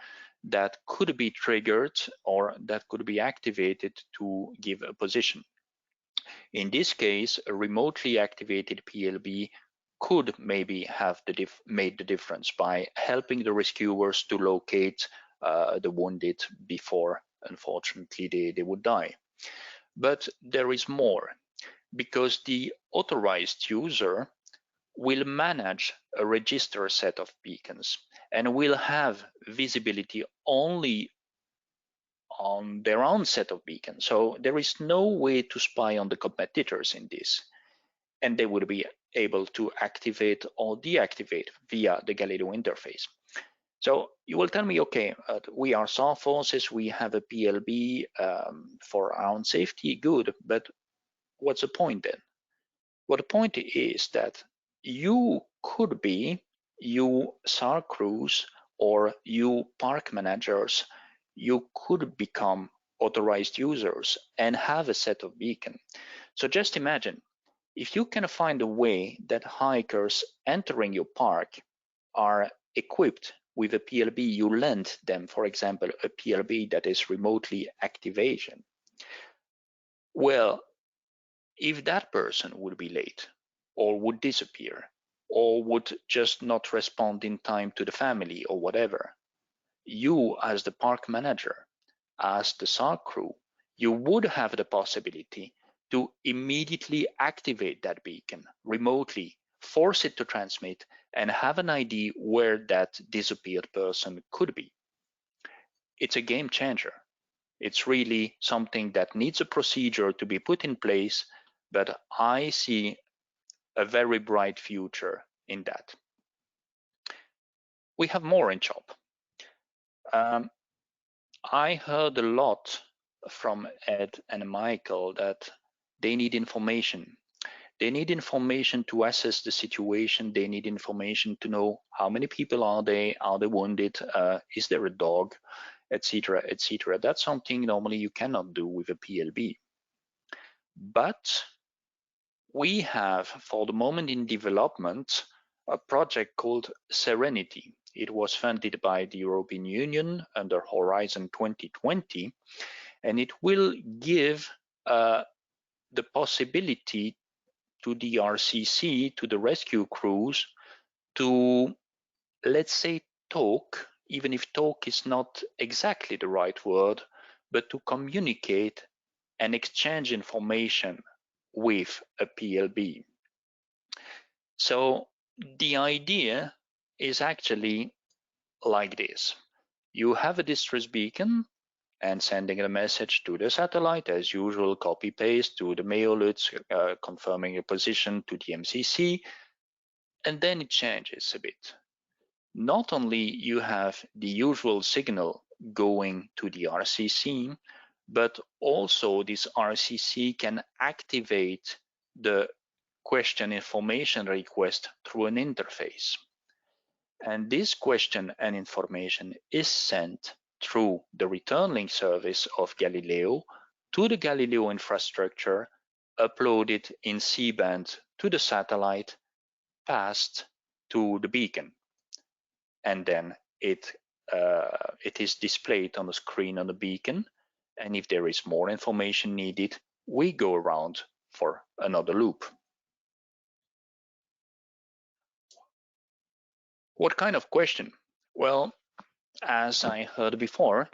that could be triggered or that could be activated to give a position. In this case, a remotely activated PLB could maybe have made the difference by helping the rescuers to locate the wounded before, unfortunately, they would die. But there is more, because the authorized user will manage a register set of beacons and will have visibility only on their own set of beacons. So there is no way to spy on the competitors in this. And they would be able to activate or deactivate via the Galileo interface. So you will tell me, okay, we are SAR forces, we have a PLB for our own safety, good, but what's the point then? Well, the point is that you could be, you SAR crews or you park managers, you could become authorized users and have a set of beacon. So just imagine, if you can find a way that hikers entering your park are equipped with a PLB, you lend them, for example, a PLB that is remotely activation. Well, if that person would be late or would disappear or would just not respond in time to the family or whatever, you as the park manager, as the SAR crew, you would have the possibility to immediately activate that beacon remotely, force it to transmit, and have an idea where that disappeared person could be. It's a game changer. It's really something that needs a procedure to be put in place, but I see a very bright future in that. We have more in CHOP. I heard a lot from Ed and Michael that they need information. They need information to assess the situation. They need information to know how many people are they wounded, is there a dog, etc., etc. That's something normally you cannot do with a PLB. But we have, for the moment in development, a project called Serenity. It was funded by the European Union under Horizon 2020, and it will give the possibility to the RCC, to the rescue crews, to, let's say, talk, even if talk is not exactly the right word, but to communicate and exchange information with a PLB. So the idea is actually like this. You have a distress beacon and sending a message to the satellite, as usual, copy paste to the Mailits, confirming a position to the MCC, and then it changes a bit. Not only you have the usual signal going to the RCC, but also this RCC can activate the question information request through an interface. And this question and information is sent through the return link service of Galileo to the Galileo infrastructure, uploaded in C-band to the satellite, passed to the beacon. And then it is displayed on the screen on the beacon. And if there is more information needed, we go around for another loop. What kind of question? Well, as I heard before,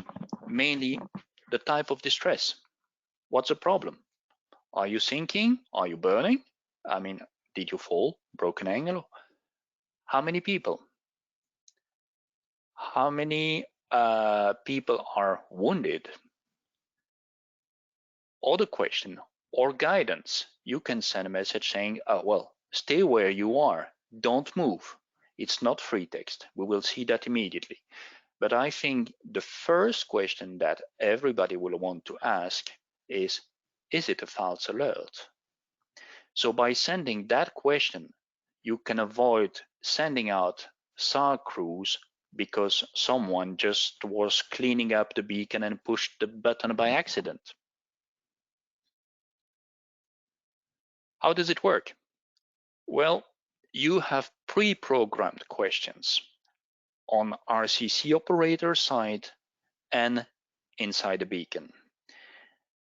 mainly the type of distress. What's the problem? Are you sinking? Are you burning? I mean, did you fall? Broken ankle? How many people? How many people are wounded? Other question or guidance. You can send a message saying, oh, well, stay where you are. Don't move. It's not free text. We will see that immediately. But I think the first question that everybody will want to ask is it a false alert? So by sending that question, you can avoid sending out SAR crews because someone just was cleaning up the beacon and pushed the button by accident. How does it work? Well, you have pre-programmed questions on RCC operator side and inside the beacon.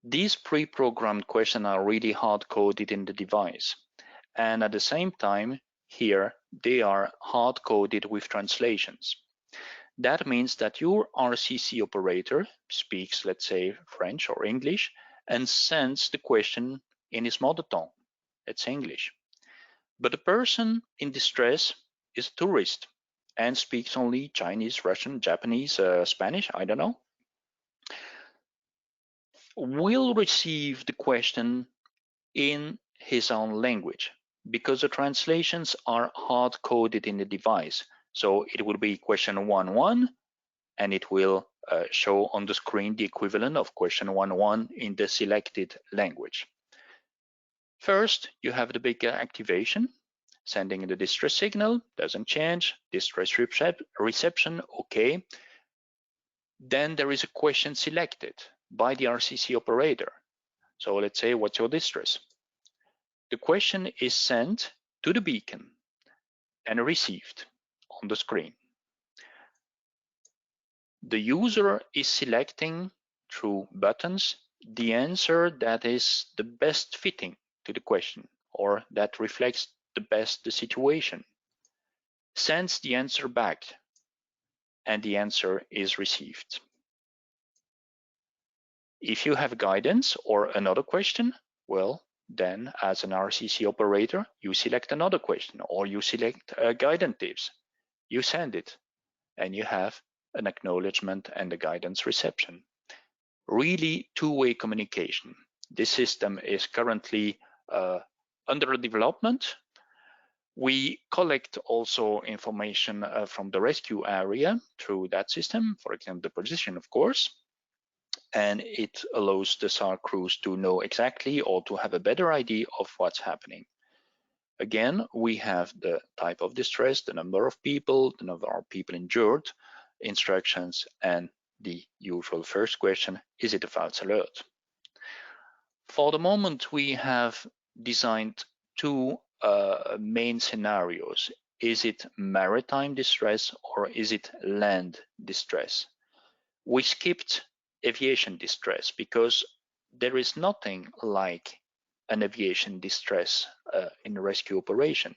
These pre-programmed questions are really hard-coded in the device. And at the same time, here, they are hard-coded with translations. That means that your RCC operator speaks, let's say, French or English, and sends the question in his mother tongue. It's English. But the person in distress is a tourist and speaks only Chinese, Russian, Japanese, Spanish, I don't know. Will receive the question in his own language because the translations are hard-coded in the device. So it will be question 1.1 and it will show on the screen the equivalent of question 1.1 in the selected language. First, you have the big activation, sending the distress signal, doesn't change, distress reception, okay. Then there is a question selected by the RCC operator. So let's say, what's your distress? The question is sent to the beacon and received on the screen. The user is selecting through buttons the answer that is the best fitting to the question or that reflects the best the situation, sends the answer back, and the answer is received. If you have guidance or another question, well, then as an RCC operator, you select another question or you select guidance tips. You send it and you have an acknowledgement and a guidance reception. Really two-way communication. This system is currently under development. We collect also information from the rescue area through that system, for example, the position, of course, and it allows the SAR crews to know exactly or to have a better idea of what's happening. Again, we have the type of distress, the number of people, the number of people injured, instructions, and the usual first question, is it a false alert? For the moment, we have designed two main scenarios. Is it maritime distress or is it land distress? We skipped aviation distress because there is nothing like an aviation distress in a rescue operation.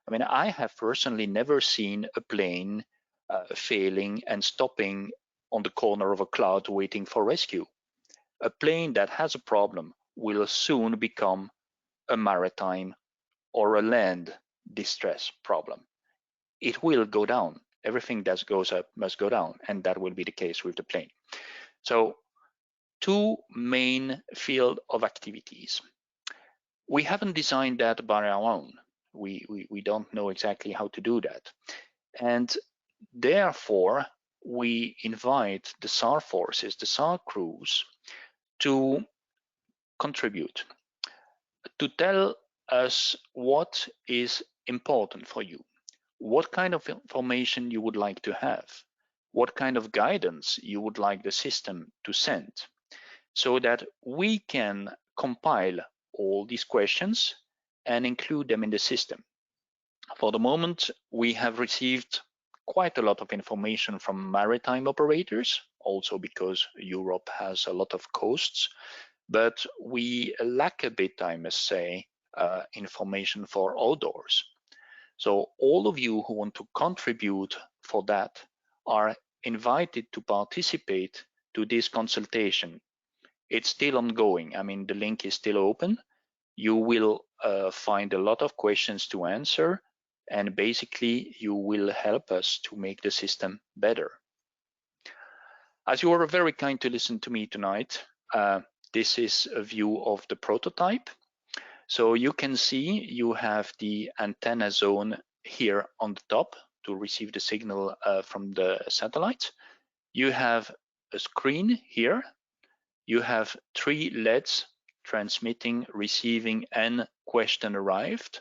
I mean, I have personally never seen a plane failing and stopping on the corner of a cloud waiting for rescue. A plane that has a problem will soon become a maritime or a land distress problem. It will go down. Everything that goes up must go down, and that will be the case with the plane. So, two main field of activities. We haven't designed that by our own. We don't know exactly how to do that. And therefore, we invite the SAR forces, the SAR crews, to contribute, to tell us what is important for you, what kind of information you would like to have, what kind of guidance you would like the system to send, so that we can compile all these questions and include them in the system. For the moment, we have received quite a lot of information from maritime operators, also because Europe has a lot of coasts, but we lack a bit, I must say, information for outdoors. So all of you who want to contribute for that are invited to participate to this consultation. It's still ongoing. I mean, the link is still open. You will find a lot of questions to answer, and basically you will help us to make the system better. As you are very kind to listen to me tonight, this is a view of the prototype. So you can see you have the antenna zone here on the top to receive the signal from the satellite. You have a screen here. You have 3 LEDs, transmitting, receiving, and question arrived.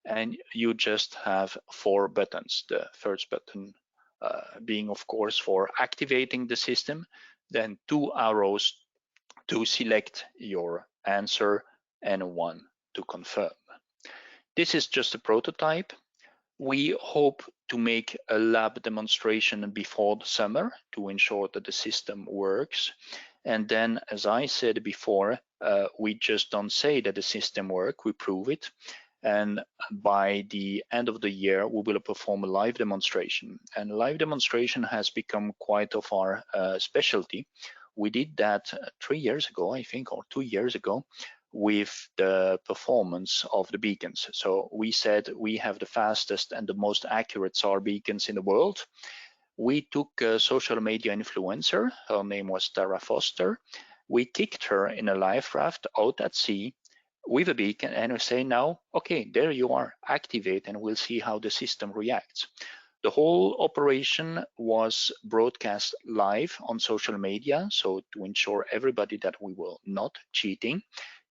And you just have 4 buttons. The first button being, of course, for activating the system, then 2 arrows to select your answer and 1 to confirm. This is just a prototype. We hope to make a lab demonstration before the summer to ensure that the system works. And then, as I said before, we just don't say that the system works, we prove it. And by the end of the year, we will perform a live demonstration. And live demonstration has become quite of our specialty. We did that 3 years ago, I think, or 2 years ago, with the performance of the beacons. So we said we have the fastest and the most accurate SAR beacons in the world. We took a social media influencer, her name was Tara Foster. We kicked her in a life raft out at sea with a beacon, and we say now, okay, there you are, activate, and we'll see how the system reacts. The whole operation was broadcast live on social media, so to ensure everybody that we were not cheating.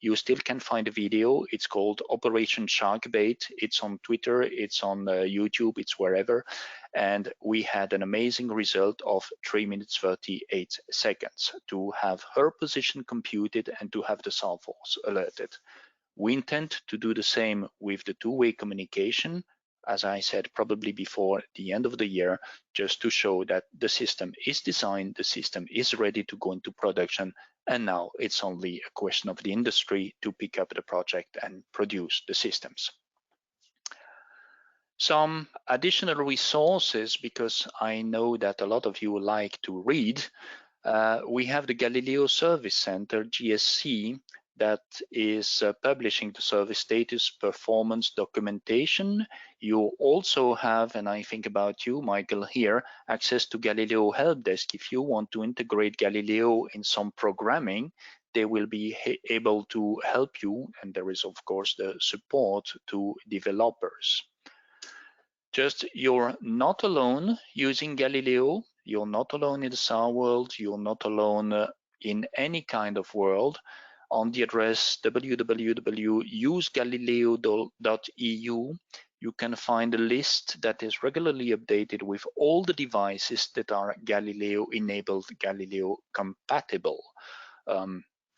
You still can find a video. It's called Operation Sharkbait. It's on Twitter, it's on YouTube, it's wherever. And we had an amazing result of 3 minutes 38 seconds to have her position computed and to have the SAR force alerted. We intend to do the same with the two-way communication, as I said, probably before the end of the year, just to show that the system is designed, the system is ready to go into production, and now it's only a question of the industry to pick up the project and produce the systems. Some additional resources, because I know that a lot of you like to read. We have the Galileo Service Center, GSC, that is publishing the service status performance documentation. You also have, and I think about you, Michael, here, access to Galileo Help Desk. If you want to integrate Galileo in some programming, they will be able to help you. And there is, of course, the support to developers. Just you're not alone using Galileo. You're not alone in the SAR world. You're not alone in any kind of world. On the address www.usegalileo.eu, you can find a list that is regularly updated with all the devices that are Galileo enabled, Galileo compatible.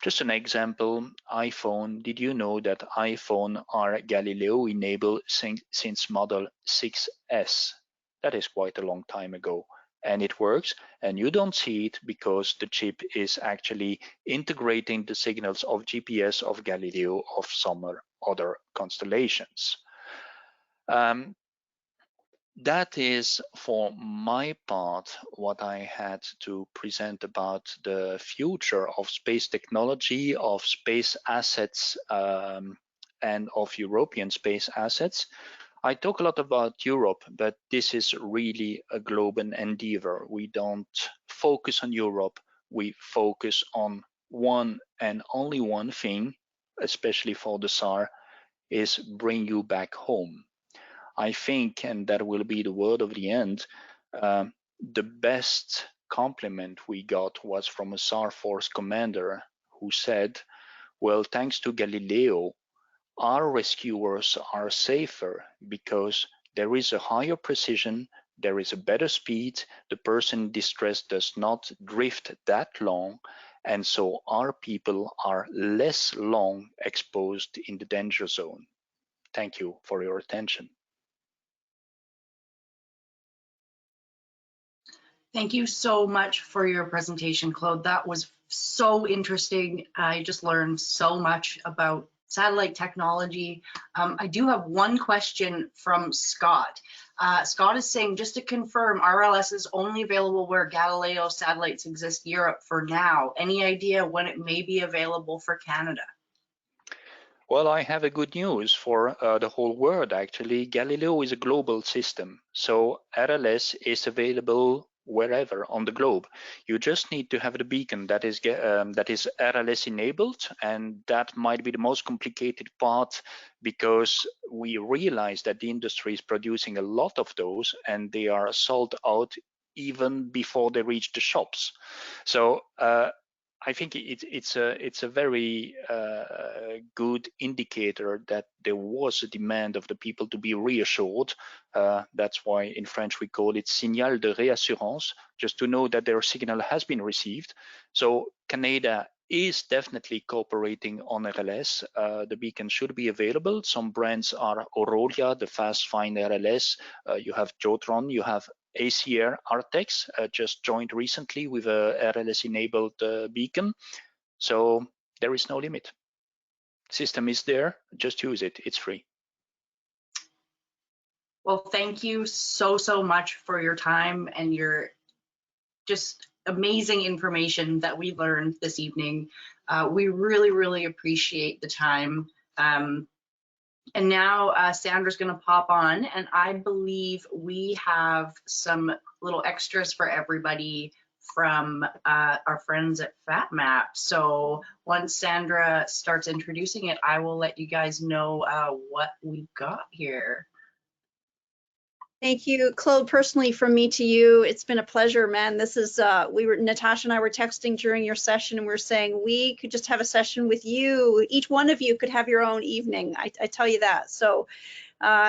Just an example, iPhone. Did you know that iPhone are Galileo enabled since model 6S? That is quite a long time ago. And it works, and you don't see it because the chip is actually integrating the signals of GPS, of Galileo, of some other constellations. That is, for my part, what I had to present about the future of space technology, of space assets, and of European space assets. I talk a lot about Europe, but this is really a global endeavor. We don't focus on Europe. We focus on one and only one thing, especially for the SAR, is bring you back home. I think, and that will be the word of the end, the best compliment we got was from a SAR force commander who said, well, thanks to Galileo, our rescuers are safer because there is a higher precision, there is a better speed, the person in distress does not drift that long, and so our people are less long exposed in the danger zone. Thank you for your attention. Thank you so much for your presentation, Claude. That was so interesting. I just learned so much about satellite technology. I do have one question from Scott. Scott is saying, just to confirm, RLS is only available where Galileo satellites exist Europe for now. Any idea when it may be available for Canada? Well, I have a good news for the whole world, actually. Galileo is a global system, so RLS is available wherever on the globe. You just need to have the beacon that is RLS enabled, and that might be the most complicated part, because we realize that the industry is producing a lot of those and they are sold out even before they reach the shops. So I think it's a very good indicator that there was a demand of the people to be reassured. That's why in French we call it signal de réassurance, just to know that their signal has been received. So Canada is definitely cooperating on RLS. The beacon should be available. Some brands are Orolia, the Fast Find RLS. You have Jotron, you have ACR Artex just joined recently with a RLS enabled beacon. So there is no limit. System is there, just use it, it's free. Well, thank you so much for your time and your just amazing information that we learned this evening. We really appreciate the time. And now Sandra's going to pop on, and I believe we have some little extras for everybody from our friends at FatMap. So once Sandra starts introducing it, I will let you guys know what we've got here. Thank you, Claude. Personally, from me to you, it's been a pleasure, man. This is Natasha and I were texting during your session, and we were saying we could just have a session with you. Each one of you could have your own evening. I tell you that. So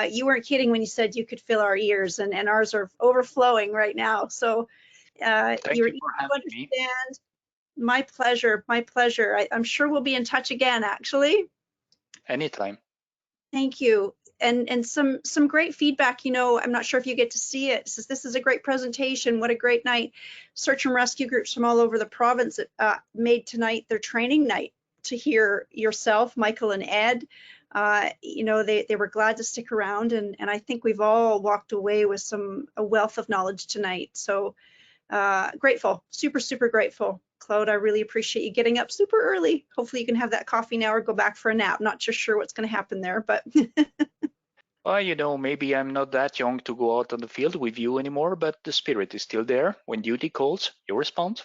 you weren't kidding when you said you could fill our ears, and ours are overflowing right now. So Thank you for having me. My pleasure. My pleasure. I'm sure we'll be in touch again, actually. Anytime. Thank you. And some great feedback. You know, I'm not sure if you get to see it. It says, this is a great presentation. What a great night. Search and rescue groups from all over the province made tonight their training night to hear yourself, Michael and Ed. You know, they were glad to stick around, and I think we've all walked away with a wealth of knowledge tonight. So grateful, super grateful. Claude, I really appreciate you getting up super early. Hopefully you can have that coffee now or go back for a nap. Not just sure what's going to happen there, but well, you know, maybe I'm not that young to go out on the field with you anymore, but the spirit is still there. When duty calls, you respond.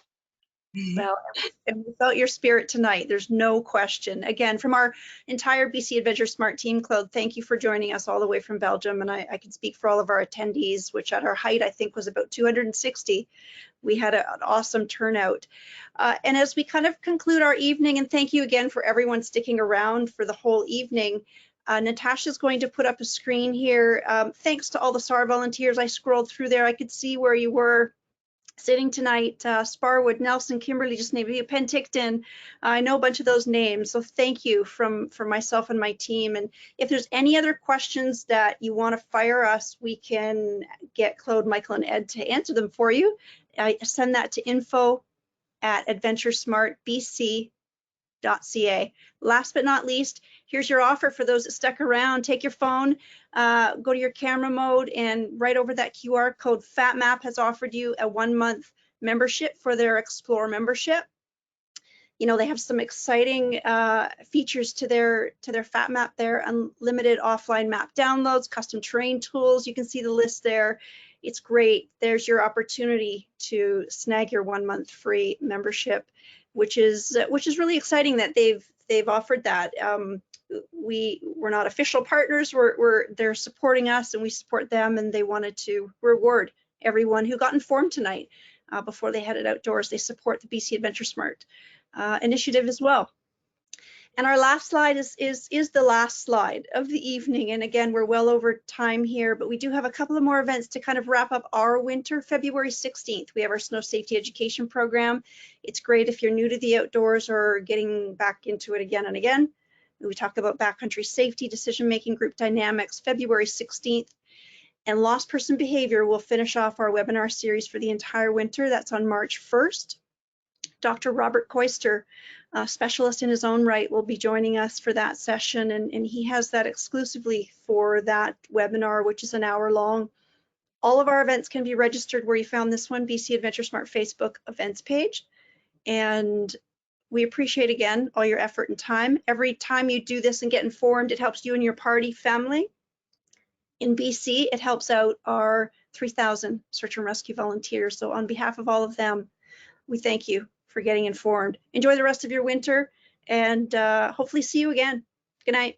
Well, and we felt your spirit tonight. There's no question. Again, from our entire BC AdventureSmart team, Claude, thank you for joining us all the way from Belgium. And I can speak for all of our attendees, which at our height, I think was about 260. We had an awesome turnout. And as we kind of conclude our evening, and thank you again for everyone sticking around for the whole evening, Natasha's going to put up a screen here. Thanks to all the SAR volunteers. I scrolled through there. I could see where you were sitting tonight. Sparwood, Nelson, Kimberly, just named you, Penticton. I know a bunch of those names. So thank you from myself and my team. And if there's any other questions that you want to fire us, we can get Claude, Michael, and Ed to answer them for you. I send that to info@adventuresmartbc.ca. Last but not least, here's your offer for those that stuck around. Take your phone, go to your camera mode, and right over that QR code, FatMap has offered you a 1-month membership for their Explore membership. You know, they have some exciting features to their FatMap there: unlimited offline map downloads, custom terrain tools. You can see the list there. It's great. There's your opportunity to snag your 1-month free membership, which is really exciting that they've offered that. We're not official partners. They're supporting us, and we support them, and they wanted to reward everyone who got informed tonight before they headed outdoors. They support the BC AdventureSmart initiative as well. And our last slide is the last slide of the evening. And again, we're well over time here, but we do have a couple of more events to kind of wrap up our winter. February 16th, we have our snow safety education program. It's great if you're new to the outdoors or getting back into it again and again. We talk about backcountry safety, decision-making, group dynamics, February 16th. And lost person behavior will finish off our webinar series for the entire winter. That's on March 1st. Dr. Robert Koister, a specialist in his own right, will be joining us for that session, and he has that exclusively for that webinar, which is an hour long. All of our events can be registered where you found this one, BC AdventureSmart Facebook events page. And we appreciate, again, all your effort and time. Every time you do this and get informed, it helps you and your party family. In BC, it helps out our 3,000 search and rescue volunteers. So on behalf of all of them, we thank you for getting informed. Enjoy the rest of your winter and hopefully see you again. Good night.